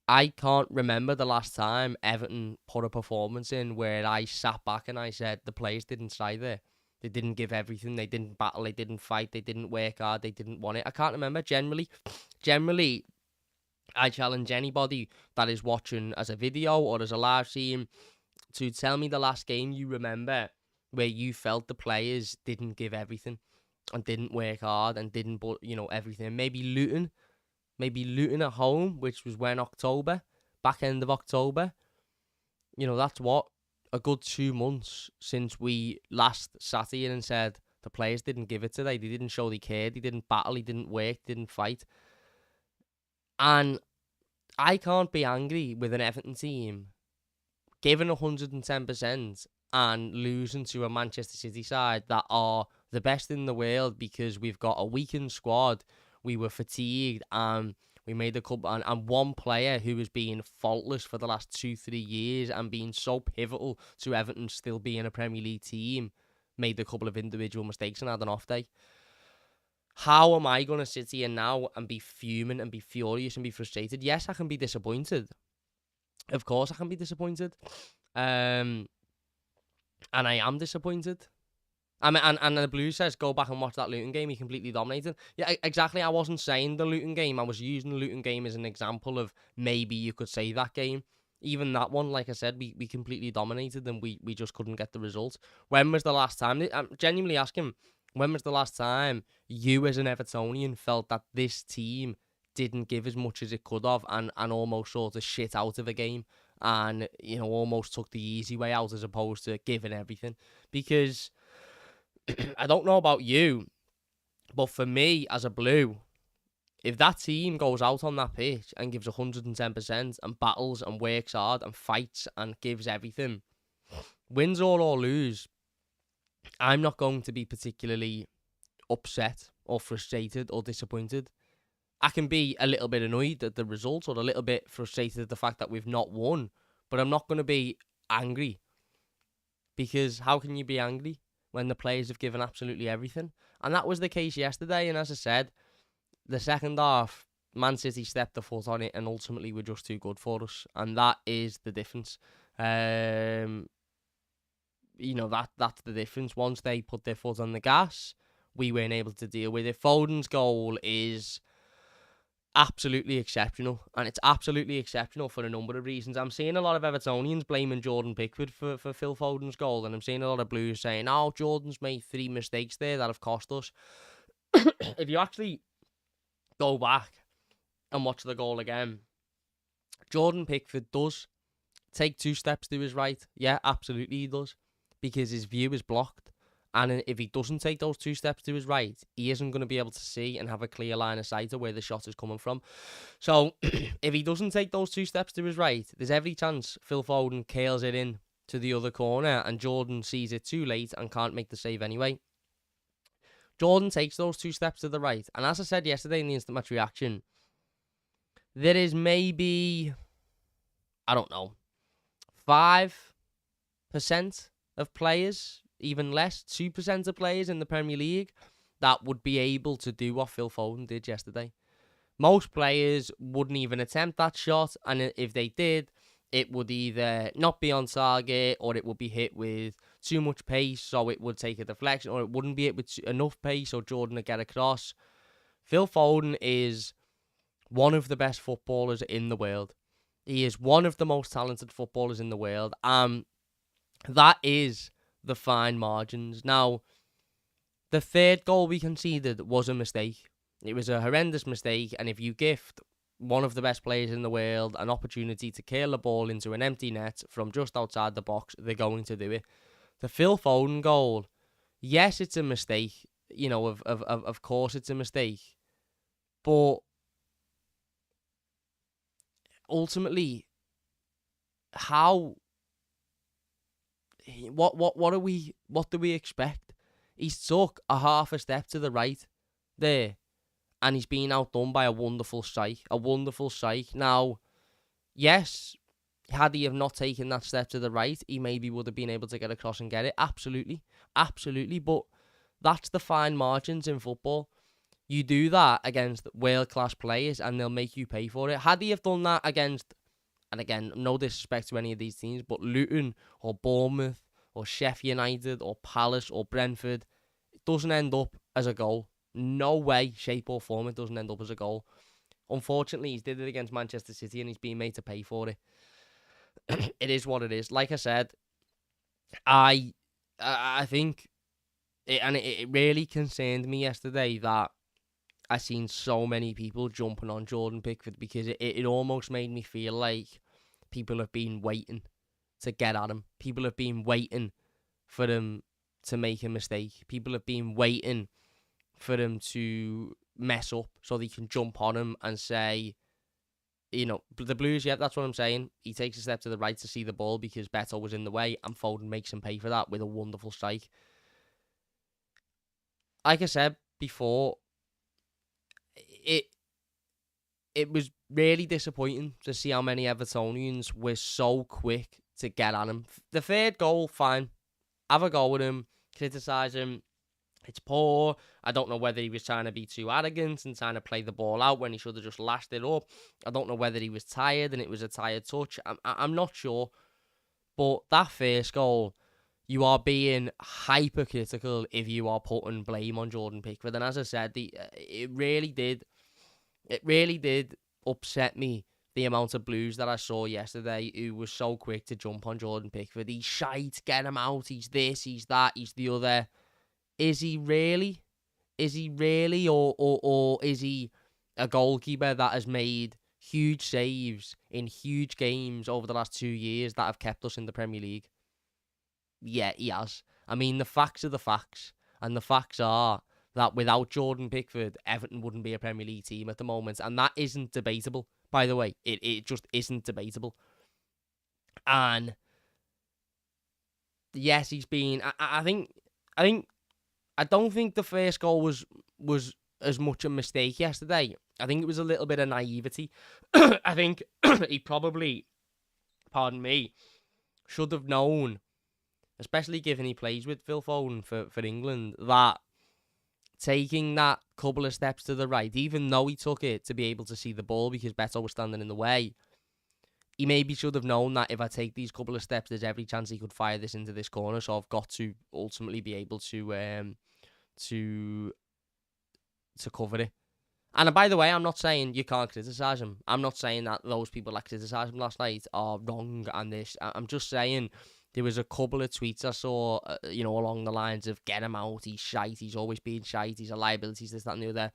A: I can't remember the last time Everton put a performance in where I sat back and I said the players didn't try there. They didn't give everything. They didn't battle. They didn't fight. They didn't work hard. They didn't want it. I can't remember. Generally, I challenge anybody that is watching as a video or as a live stream to tell me the last game you remember where you felt the players didn't give everything and didn't work hard and didn't put, everything. Maybe Luton at home, which was back end of October. That's what, a good 2 months since we last sat here and said the players didn't give it today. They didn't show they cared. They didn't battle. They didn't work. They didn't fight. And I can't be angry with an Everton team giving 110% and losing to a Manchester City side that are the best in the world, because we've got a weakened squad. We were fatigued, and we made a couple, and one player who has been faultless for the last 2-3 years and being so pivotal to Everton still being a Premier League team made a couple of individual mistakes and had an off day. How am I going to sit here now and be fuming and be furious and be frustrated? Yes, I can be disappointed. Of course I can be disappointed. And I am disappointed. And the Blues says, go back and watch that Luton game. He completely dominated. Yeah, exactly. I wasn't saying the Luton game. I was using the Luton game as an example of maybe you could say that game. Even that one, like I said, we completely dominated and we just couldn't get the result. When was the last time? I'm genuinely asking, when was the last time you as an Evertonian felt that this team didn't give as much as it could have and almost sort of shit out of a game and, almost took the easy way out as opposed to giving everything? Because I don't know about you, but for me as a Blue, if that team goes out on that pitch and gives 110% and battles and works hard and fights and gives everything, wins or lose, I'm not going to be particularly upset or frustrated or disappointed. I can be a little bit annoyed at the result or a little bit frustrated at the fact that we've not won, but I'm not going to be angry, because how can you be angry when the players have given absolutely everything? And that was the case yesterday. And as I said, the second half, Man City stepped the foot on it and ultimately were just too good for us. And that is the difference. That's the difference. Once they put their foot on the gas, we weren't able to deal with it. Foden's goal is absolutely exceptional, and it's absolutely exceptional for a number of reasons. I'm seeing a lot of Evertonians blaming Jordan Pickford for Phil Foden's goal, and I'm seeing a lot of Blues saying, oh, Jordan's made 3 mistakes there that have cost us. If you actually go back and watch the goal again, Jordan Pickford does take 2 steps to his right. Yeah, absolutely he does, because his view is blocked. And if he doesn't take those 2 steps to his right, he isn't going to be able to see and have a clear line of sight of where the shot is coming from. So if he doesn't take those 2 steps to his right, there's every chance Phil Foden curls it in to the other corner and Jordan sees it too late and can't make the save anyway. Jordan takes those 2 steps to the right. And as I said yesterday in the instant match reaction, there is maybe, 5% of players even less, 2% of players in the Premier League that would be able to do what Phil Foden did yesterday. Most players wouldn't even attempt that shot, and if they did, it would either not be on target, or it would be hit with too much pace, so it would take a deflection, or it wouldn't be hit with enough pace, so Jordan would get across. Phil Foden is one of the best footballers in the world. He is one of the most talented footballers in the world. That is the fine margins. Now, the third goal we conceded was a mistake. It was a horrendous mistake, and if you gift one of the best players in the world an opportunity to curl the ball into an empty net from just outside the box, they're going to do it. The Phil Foden goal, yes, it's a mistake. Of course it's a mistake. But ultimately, what do we expect? He's took a half a step to the right there, and he's been outdone by a wonderful strike. Now, yes, had he have not taken that step to the right, he maybe would have been able to get across and get it. Absolutely. But that's the fine margins in football. You do that against world-class players, and they'll make you pay for it. Had he have done that against, and again, no disrespect to any of these teams, but Luton or Bournemouth or Sheffield United or Palace or Brentford, it doesn't end up as a goal. No way, shape or form it doesn't end up as a goal. Unfortunately, he's did it against Manchester City, and he's being made to pay for it. It is what it is. Like I said, I think, it really concerned me yesterday that I seen so many people jumping on Jordan Pickford, because it almost made me feel like people have been waiting to get at him. People have been waiting for him to make a mistake. People have been waiting for him to mess up so they can jump on him and say, the Blues, yeah, that's what I'm saying. He takes a step to the right to see the ball because Beto was in the way, and Foden makes him pay for that with a wonderful strike. Like I said before, it was really disappointing to see how many Evertonians were so quick to get at him. The third goal, fine. Have a go with him. Criticise him. It's poor. I don't know whether he was trying to be too arrogant and trying to play the ball out when he should have just lashed it up. I don't know whether he was tired and it was a tired touch. I'm not sure. But that first goal, you are being hypercritical if you are putting blame on Jordan Pickford. And as I said, it really did upset me, the amount of Blues that I saw yesterday who was so quick to jump on Jordan Pickford. He's shite, get him out, he's this, he's that, he's the other. Is he really? Or is he a goalkeeper that has made huge saves in huge games over the last 2 years that have kept us in the Premier League? Yeah, he has. I mean, the facts are the facts. And the facts are that without Jordan Pickford, Everton wouldn't be a Premier League team at the moment. And that isn't debatable, by the way. It just isn't debatable. And yes, he's been... I don't think the first goal was as much a mistake yesterday. I think it was a little bit of naivety. I think he probably, pardon me, should have known, especially given he plays with Phil Foden for England, that taking that couple of steps to the right, even though he took it to be able to see the ball because Beto was standing in the way, he maybe should have known that if I take these couple of steps, there's every chance he could fire this into this corner. So I've got to ultimately be able to cover it. And by the way, I'm not saying you can't criticise him. I'm not saying that those people that criticised him last night are wrong and this. I'm just saying there was a couple of tweets I saw, along the lines of get him out, he's shite, he's always been shite, he's a liability, he's this, that and the other.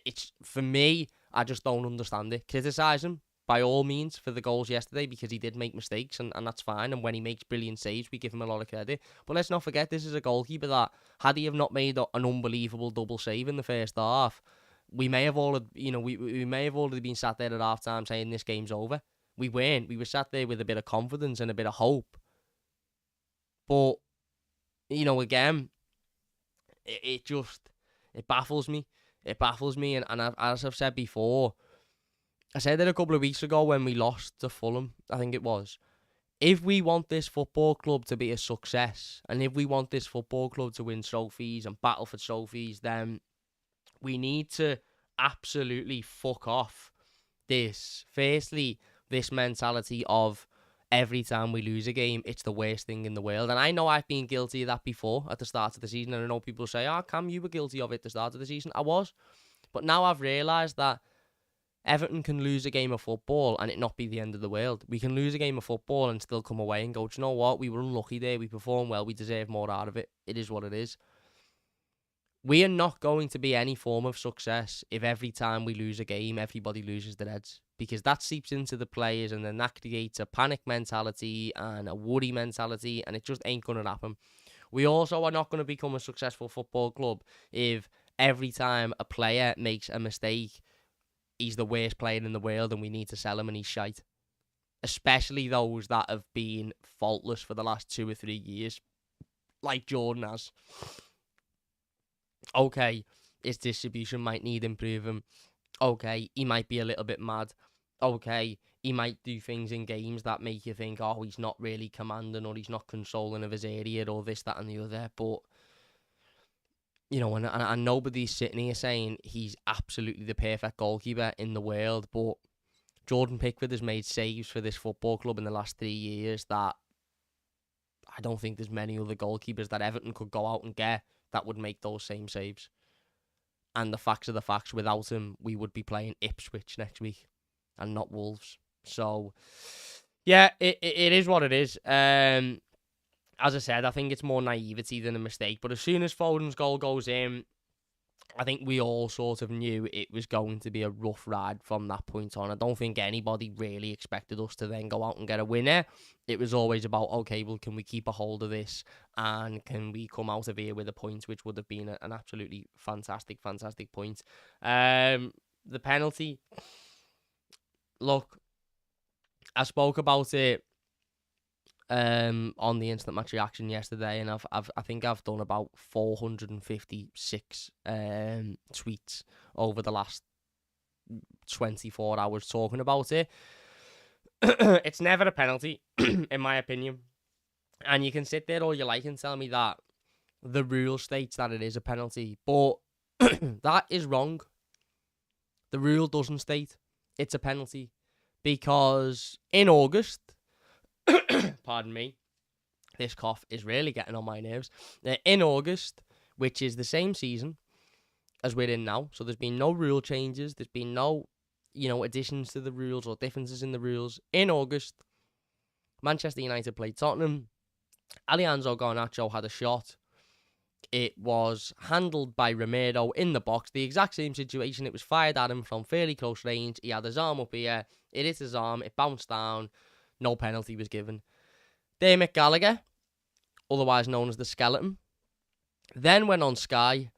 A: It's, for me, I just don't understand it. Criticise him, by all means, for the goals yesterday, because he did make mistakes, and that's fine. And when he makes brilliant saves, we give him a lot of credit. But let's not forget, this is a goalkeeper that, had he have not made an unbelievable double save in the first half, we may have all, we may have already been sat there at half time saying this game's over. We weren't. We were sat there with a bit of confidence and a bit of hope. But, again, it baffles me. It baffles me, and as I've said before, I said it a couple of weeks ago when we lost to Fulham, I think it was. If we want this football club to be a success, and if we want this football club to win trophies and battle for trophies, then we need to absolutely fuck off firstly, this mentality of every time we lose a game, it's the worst thing in the world. And I know I've been guilty of that before at the start of the season. And I know people say, Cam, you were guilty of it at the start of the season. I was. But now I've realised that Everton can lose a game of football and it not be the end of the world. We can lose a game of football and still come away and go, do you know what? We were unlucky there. We performed well. We deserve more out of it. It is what it is. We are not going to be any form of success if every time we lose a game, everybody loses their heads. Because that seeps into the players and then that creates a panic mentality and a worry mentality, and it just ain't going to happen. We also are not going to become a successful football club if every time a player makes a mistake, he's the worst player in the world and we need to sell him and he's shite. Especially those that have been faultless for the last 2 or 3 years, like Jordan has. Okay, his distribution might need improving. Okay, he might be a little bit mad. Okay, he might do things in games that make you think, oh, he's not really commanding or he's not controlling of his area or this, that and the other. But, you know, and nobody's sitting here saying he's absolutely the perfect goalkeeper in the world. But Jordan Pickford has made saves for this football club in the last 3 years that I don't think there's many other goalkeepers that Everton could go out and get that would make those same saves. And the facts are the facts. Without him, we would be playing Ipswich next week and not Wolves. So, yeah, it is what it is. As I said, I think it's more naivety than a mistake. But as soon as Foden's goal goes in, I think we all sort of knew it was going to be a rough ride from that point on. I don't think anybody really expected us to then go out and get a winner. It was always about, okay, well, can we keep a hold of this and can we come out of here with a point, which would have been an absolutely fantastic, fantastic point. The penalty, look, I spoke about it on the instant match reaction yesterday, and I think I've done about 456 tweets over the last 24 hours talking about it. It's never a penalty, in my opinion. And you can sit there all you like and tell me that the rule states that it is a penalty, but that is wrong. The rule doesn't state it's a penalty because in August, pardon me, this cough is really getting on my nerves. In August, which is the same season as we're in now, so there's been no rule changes, there's been no, additions to the rules or differences in the rules. In August, Manchester United played Tottenham. Alejandro Garnacho had a shot. It was handled by Romero in the box. The exact same situation. It was fired at him from fairly close range. He had his arm up here. It hit his arm. It bounced down. No penalty was given. Dermot Gallagher, otherwise known as the Skeleton, then went on Sky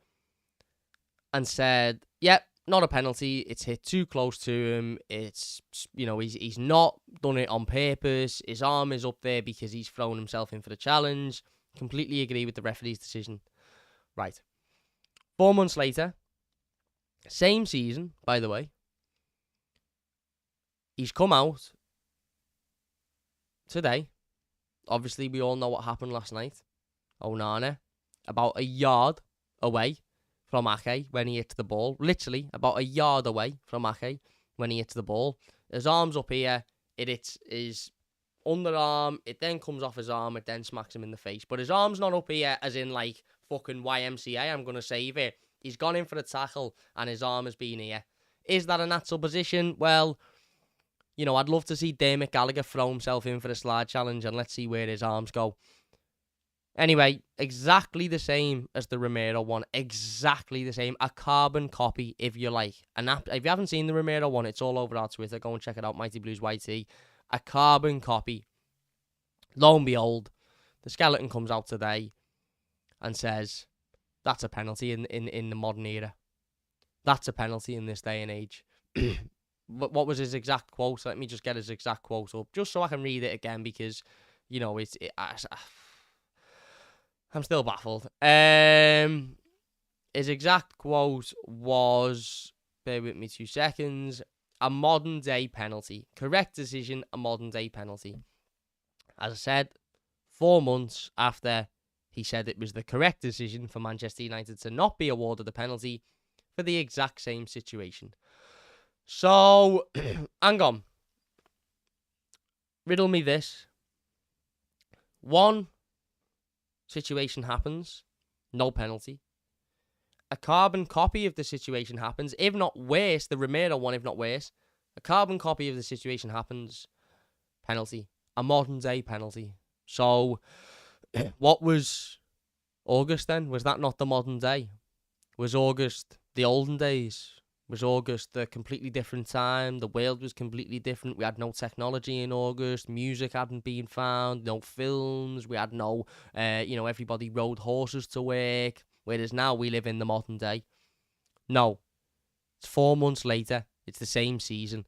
A: and said, yep, not a penalty. It's hit too close to him. It's, he's not done it on purpose. His arm is up there because he's thrown himself in for the challenge. Completely agree with the referee's decision. Right. 4 months later, same season, by the way, he's come out today. Obviously, we all know what happened last night. Onana, about a yard away from Ake when he hits the ball. Literally, about a yard away from Ake when he hits the ball. His arm's up here. It hits his underarm. It then comes off his arm. It then smacks him in the face. But his arm's not up here as in, like, fucking YMCA. I'm going to save it. He's gone in for a tackle and his arm has been here. Is that a natural position? Well, I'd love to see Dermot Gallagher throw himself in for the slide challenge and let's see where his arms go. Anyway, exactly the same as the Romero one. Exactly the same. A carbon copy, if you like. If you haven't seen the Romero one, it's all over our Twitter. Go and check it out, Mighty Blues YT. A carbon copy. Lo and behold, the Skeleton comes out today and says, that's a penalty in the modern era. That's a penalty in this day and age. What was his exact quote? Let me just get his exact quote up, just so I can read it again, because, I'm still baffled. His exact quote was, bear with me 2 seconds, a modern day penalty. Correct decision, a modern day penalty. As I said, 4 months after he said it was the correct decision for Manchester United to not be awarded the penalty for the exact same situation. So, hang on. Riddle me this. One situation happens, no penalty. A carbon copy of the situation happens, if not worse, the Romero one, if not worse. A carbon copy of the situation happens, penalty. A modern day penalty. So, what was August then? Was that not the modern day? Was August the olden days? Was August a completely different time? The world was completely different. We had no technology in August. Music hadn't been found. No films. We had no, everybody rode horses to work. Whereas now we live in the modern day. No. It's 4 months later. It's the same season.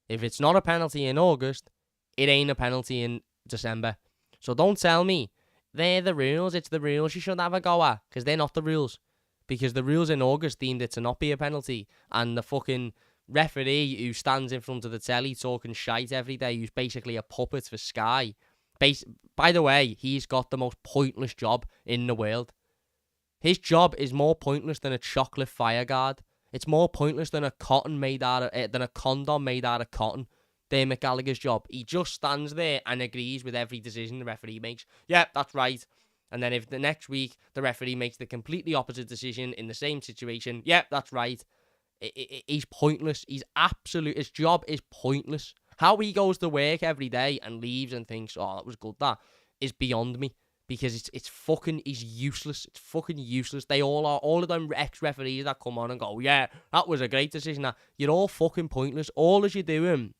A: If it's not a penalty in August, it ain't a penalty in December. So don't tell me they're the rules. It's the rules you should have a go at. Because they're not the rules. Because the rules in August deemed it to not be a penalty. And the fucking referee who stands in front of the telly talking shite every day, who's basically a puppet for Sky. By the way, he's got the most pointless job in the world. His job is more pointless than a chocolate fire guard. It's more pointless than a condom made out of cotton. Dermot Gallagher's job. He just stands there and agrees with every decision the referee makes. Yeah, that's right. And then if the next week the referee makes the completely opposite decision in the same situation, yeah, that's right. He's pointless. His job is pointless. How he goes to work every day and leaves and thinks, oh, that was good, that is beyond me. Because he's useless. It's fucking useless. They all are. All of them ex-referees that come on and go, yeah, that was a great decision. You're all fucking pointless. All as you're doing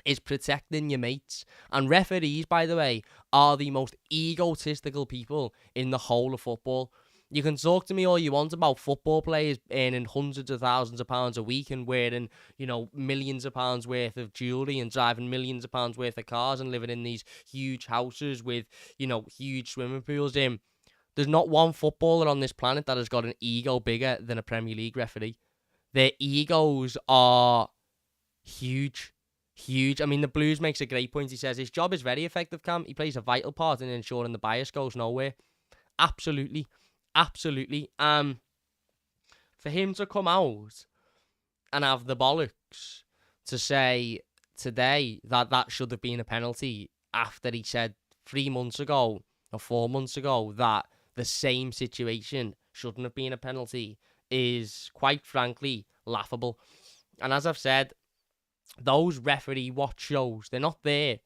A: is protecting your mates. And referees, by the way, are the most egotistical people in the whole of football. You can talk to me all you want about football players earning hundreds of thousands of pounds a week and wearing, millions of pounds worth of jewellery and driving millions of pounds worth of cars and living in these huge houses with, huge swimming pools in. There's not one footballer on this planet that has got an ego bigger than a Premier League referee. Their egos are huge. Huge. I mean, the Blues makes a great point. He says his job is very effective, Cam. He plays a vital part in ensuring the bias goes nowhere. Absolutely. Absolutely. For him to come out and have the bollocks to say today that should have been a penalty after he said 3 months ago or 4 months ago that the same situation shouldn't have been a penalty is quite frankly laughable. And as I've said, those referee watch shows, they're not there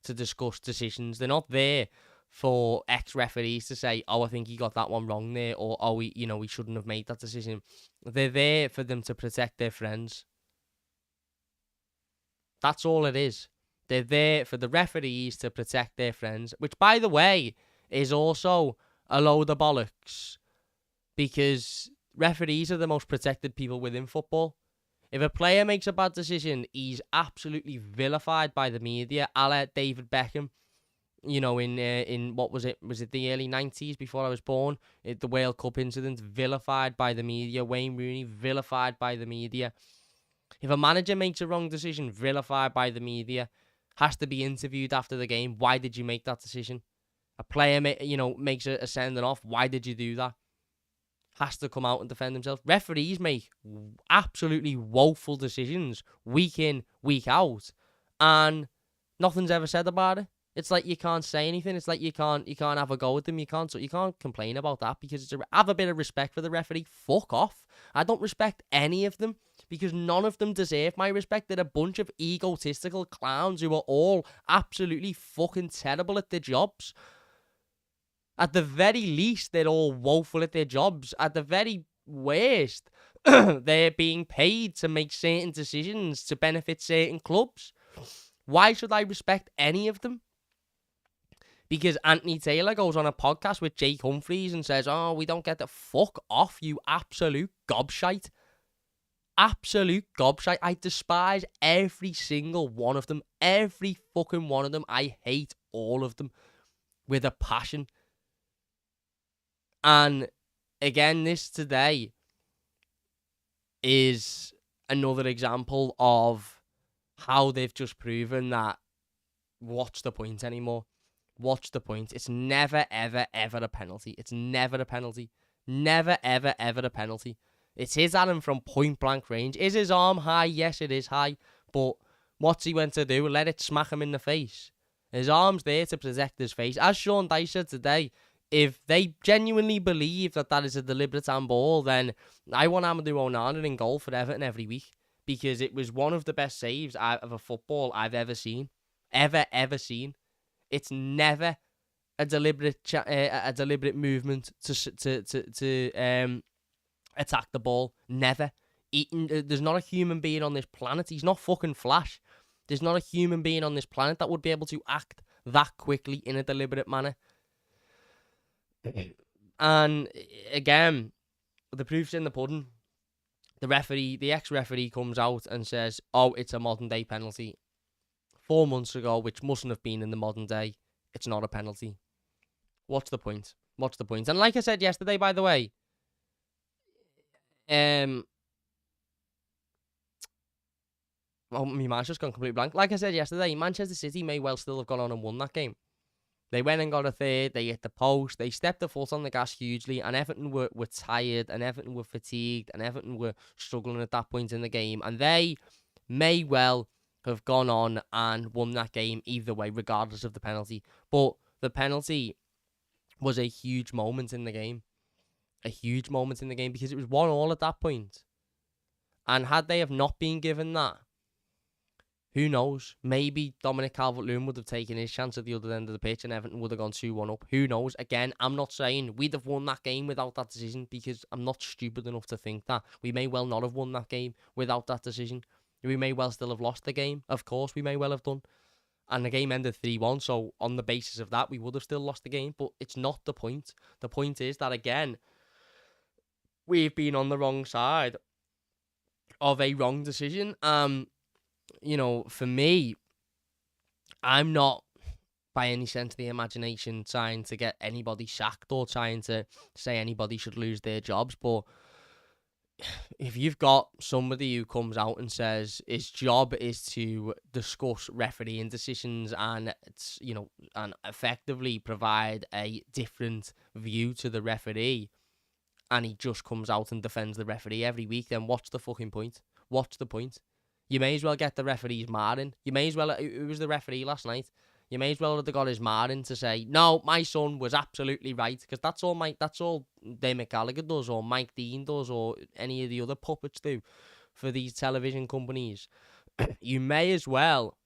A: to discuss decisions. They're not there for ex-referees to say, oh, I think he got that one wrong there, or, oh, he shouldn't have made that decision. They're there for them to protect their friends. That's all it is. They're there for the referees to protect their friends, which, by the way, is also a load of bollocks, because referees are the most protected people within football. If a player makes a bad decision, he's absolutely vilified by the media, a la David Beckham. In what was it? Was it the early 90s before I was born? The World Cup incident, vilified by the media. Wayne Rooney, vilified by the media. If a manager makes a wrong decision, vilified by the media, has to be interviewed after the game. Why did you make that decision? A player, makes a sending off. Why did you do that? Has to come out and defend himself. Referees make absolutely woeful decisions week in, week out, and nothing's ever said about it. It's like you can't say anything. It's like you can't have a go with them. You can't complain about that because have a bit of respect for the referee. Fuck off. I don't respect any of them because none of them deserve my respect. They're a bunch of egotistical clowns who are all absolutely fucking terrible at their jobs. At the very least, they're all woeful at their jobs. At the very worst, they're being paid to make certain decisions to benefit certain clubs. Why should I respect any of them? Because Anthony Taylor goes on a podcast with Jake Humphries and says, oh, we don't get the fuck off, you absolute gobshite. Absolute gobshite. I despise every single one of them. Every fucking one of them. I hate all of them with a passion. And again, this today is another example of how they've just proven that what's the point anymore? What's the point? It's never, ever, ever a penalty. It's never a penalty. Never, ever, ever a penalty. It's his Adam from point blank range. Is his arm high? Yes, it is high. But what's he went to do? Let it smack him in the face. His arm's there to protect his face. As Sean Dyche said today, if they genuinely believe that that is a deliberate handball, then I want Amadou Onana in goal for Everton every week, because it was one of the best saves of a football I've ever seen. Ever seen. It's never a deliberate movement to attack the ball. Never. There's not a human being on this planet. He's not fucking Flash. There's not a human being on this planet that would be able to act that quickly in a deliberate manner. And again, the proof's in the pudding. The ex-referee comes out and says, oh, it's a modern day penalty. 4 months ago, which mustn't have been in the modern day, it's not a penalty. What's the point? What's the point? And like I said yesterday, by the way, well, my mind's just gone completely blank. Like I said yesterday, Manchester City may well still have gone on and won that game. They went and got a third, they hit the post, they stepped the foot on the gas hugely, and Everton were tired, and Everton were fatigued, and Everton were struggling at that point in the game, and they may well have gone on and won that game either way, regardless of the penalty. But the penalty was a huge moment in the game. A huge moment in the game, because it was 1-1 at that point. And had they have not been given that, who knows? Maybe Dominic Calvert-Lewin would have taken his chance at the other end of the pitch and Everton would have gone 2-1 up. Who knows? Again, I'm not saying we'd have won that game without that decision, because I'm not stupid enough to think that. We may well not have won that game without that decision. We may well still have lost the game. Of course, we may well have done. And the game ended 3-1, so on the basis of that, we would have still lost the game. But it's not the point. The point is that, again, we've been on the wrong side of a wrong decision. You know, for me, I'm not by any sense of the imagination trying to get anybody sacked or trying to say anybody should lose their jobs, but if you've got somebody who comes out and says his job is to discuss refereeing decisions and and effectively provide a different view to the referee, and he just comes out and defends the referee every week, then what's the fucking point? What's the point? You may as well get the referee's Martin. You may as well, who was the referee last night? You may as well have got his Martin to say, no, my son was absolutely right, because that's all David Gallagher does, or Mike Dean does, or any of the other puppets do for these television companies. You may as well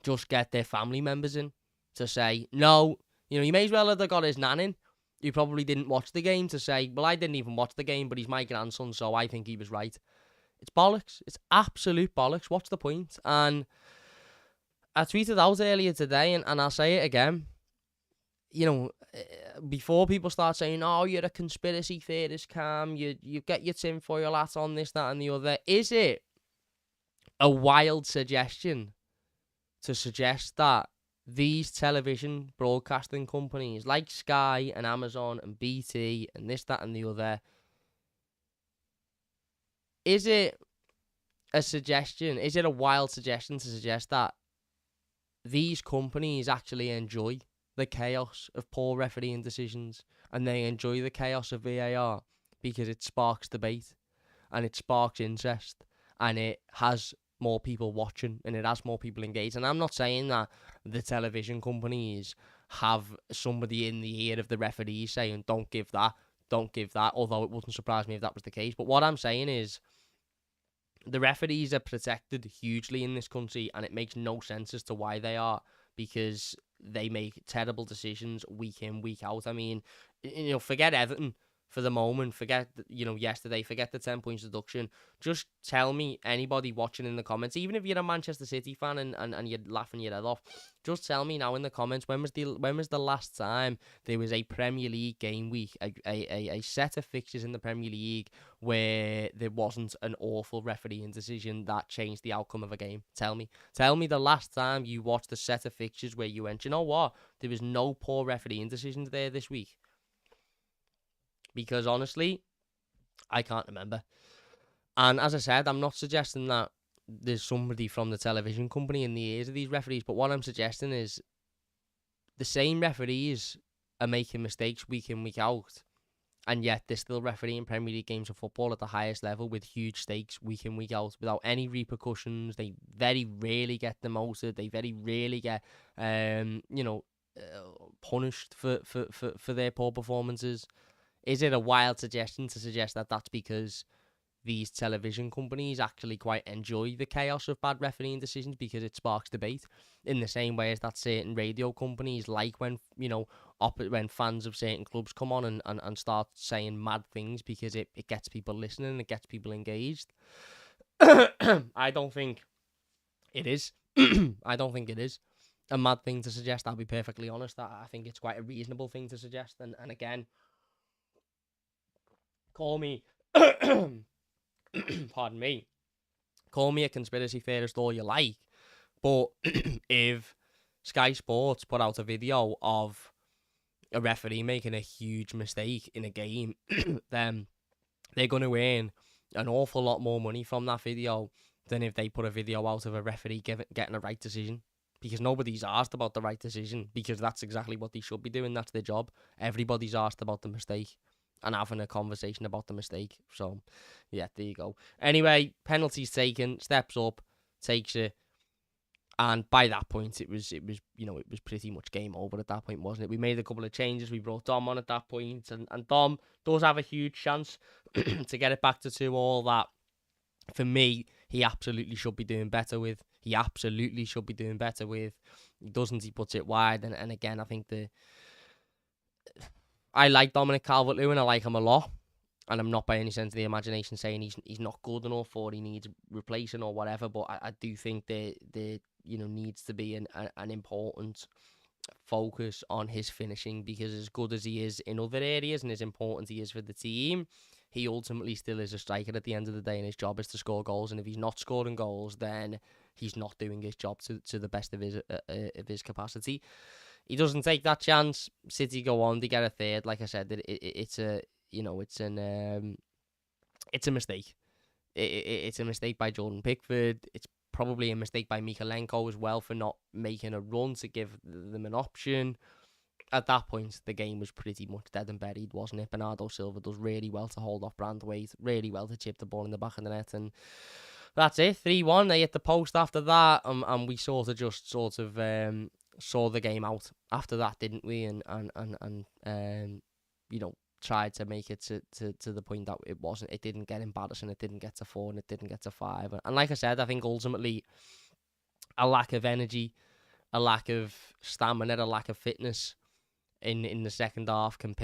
A: just get their family members in to say, no, you may as well have got his nan in, who probably didn't watch the game, to say, well, I didn't even watch the game, but he's my grandson, so I think he was right. It's bollocks. It's absolute bollocks. What's the point? And I tweeted out earlier today, and I'll say it again. Before people start saying, oh, you're a conspiracy theorist, Cam, you get your tinfoil hat on this, that, and the other. Is it a wild suggestion to suggest that these television broadcasting companies like Sky and Amazon and BT and this, that, and the other, is it a wild suggestion to suggest that these companies actually enjoy the chaos of poor refereeing decisions, and they enjoy the chaos of VAR because it sparks debate and it sparks interest and it has more people watching and it has more people engaged? And I'm not saying that the television companies have somebody in the ear of the referee saying, don't give that, although it wouldn't surprise me if that was the case. But what I'm saying is, the referees are protected hugely in this country, and it makes no sense as to why they are, because they make terrible decisions week in, week out. I mean, forget Everton for the moment, forget, yesterday, forget the 10 points deduction. Just tell me, anybody watching in the comments, even if you're a Manchester City fan and you're laughing your head off, just tell me now in the comments, when was the last time there was a Premier League game week, a set of fixtures in the Premier League where there wasn't an awful refereeing decision that changed the outcome of a game? Tell me the last time you watched a set of fixtures where you went, you know what, there was no poor refereeing decisions there this week. Because honestly, I can't remember. And as I said, I'm not suggesting that there's somebody from the television company in the ears of these referees. But what I'm suggesting is the same referees are making mistakes week in, week out, and yet they're still refereeing Premier League games of football at the highest level with huge stakes week in, week out without any repercussions. They very rarely get demoted. They very rarely get, punished for their poor performances. Is it a wild suggestion to suggest that that's because these television companies actually quite enjoy the chaos of bad refereeing decisions because it sparks debate, in the same way as that certain radio companies like when, when fans of certain clubs come on and start saying mad things because it gets people listening, it gets people engaged? I don't think it is. I don't think it is a mad thing to suggest. I'll be perfectly honest. I think it's quite a reasonable thing to suggest. And again, call me... pardon me, call me a conspiracy theorist all you like, but if Sky Sports put out a video of a referee making a huge mistake in a game, then they're going to earn an awful lot more money from that video than if they put a video out of a referee getting a right decision. Because nobody's asked about the right decision, because that's exactly what they should be doing. That's their job. Everybody's asked about the mistake and having a conversation about the mistake. So, yeah, there you go. Anyway, penalties taken, steps up, takes it, and by that point, it was pretty much game over at that point, wasn't it? We made a couple of changes. We brought Dom on at that point, and Dom does have a huge chance to get it back to 2-2. That, for me, he absolutely should be doing better with. He doesn't, he puts it wide, and again, I think I like Dominic Calvert-Lewin. I like him a lot. And I'm not by any sense of the imagination saying he's not good enough or he needs replacing or whatever. But I do think there needs to be an important focus on his finishing, because as good as he is in other areas and as important he is for the team, he ultimately still is a striker at the end of the day, and his job is to score goals. And if he's not scoring goals, then he's not doing his job to the best of his capacity. He doesn't take that chance. City go on. They get a third. Like I said, it's a mistake. It's a mistake by Jordan Pickford. It's probably a mistake by Mikalenko as well for not making a run to give them an option. At that point, the game was pretty much dead and buried, wasn't it? Bernardo Silva does really well to hold off Brandwaite, really well to chip the ball in the back of the net, and that's it. 3-1. They hit the post after that, and we saw the game out after that, didn't we? And tried to make it to the point that it didn't get embarrassing, it didn't get to 4, and it didn't get to 5. And like I said, I think ultimately a lack of energy, a lack of stamina, a lack of fitness in the second half, and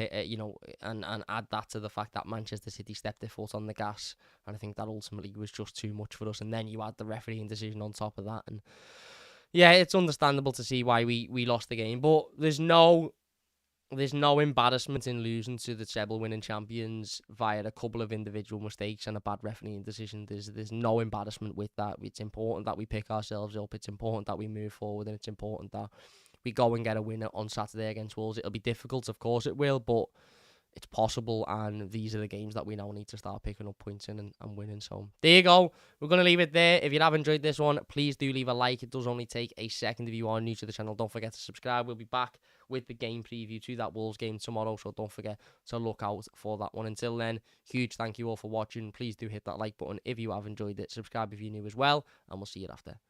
A: add that to the fact that Manchester City stepped their foot on the gas, and I think that ultimately was just too much for us. And then you add the refereeing decision on top of that, and yeah, it's understandable to see why we lost the game, but there's no embarrassment in losing to the treble winning champions via a couple of individual mistakes and a bad refereeing decision. There's no embarrassment with that. It's important that we pick ourselves up. It's important that we move forward, and it's important that we go and get a winner on Saturday against Wolves. It'll be difficult, of course it will, but it's possible, and these are the games that we now need to start picking up points in and winning. So there you go. We're going to leave it there. If you have enjoyed this one, please do leave a like. It does only take a second if you are new to the channel. Don't forget to subscribe. We'll be back with the game preview to that Wolves game tomorrow, so don't forget to look out for that one. Until then, huge thank you all for watching. Please do hit that like button if you have enjoyed it. Subscribe if you're new as well, and we'll see you after.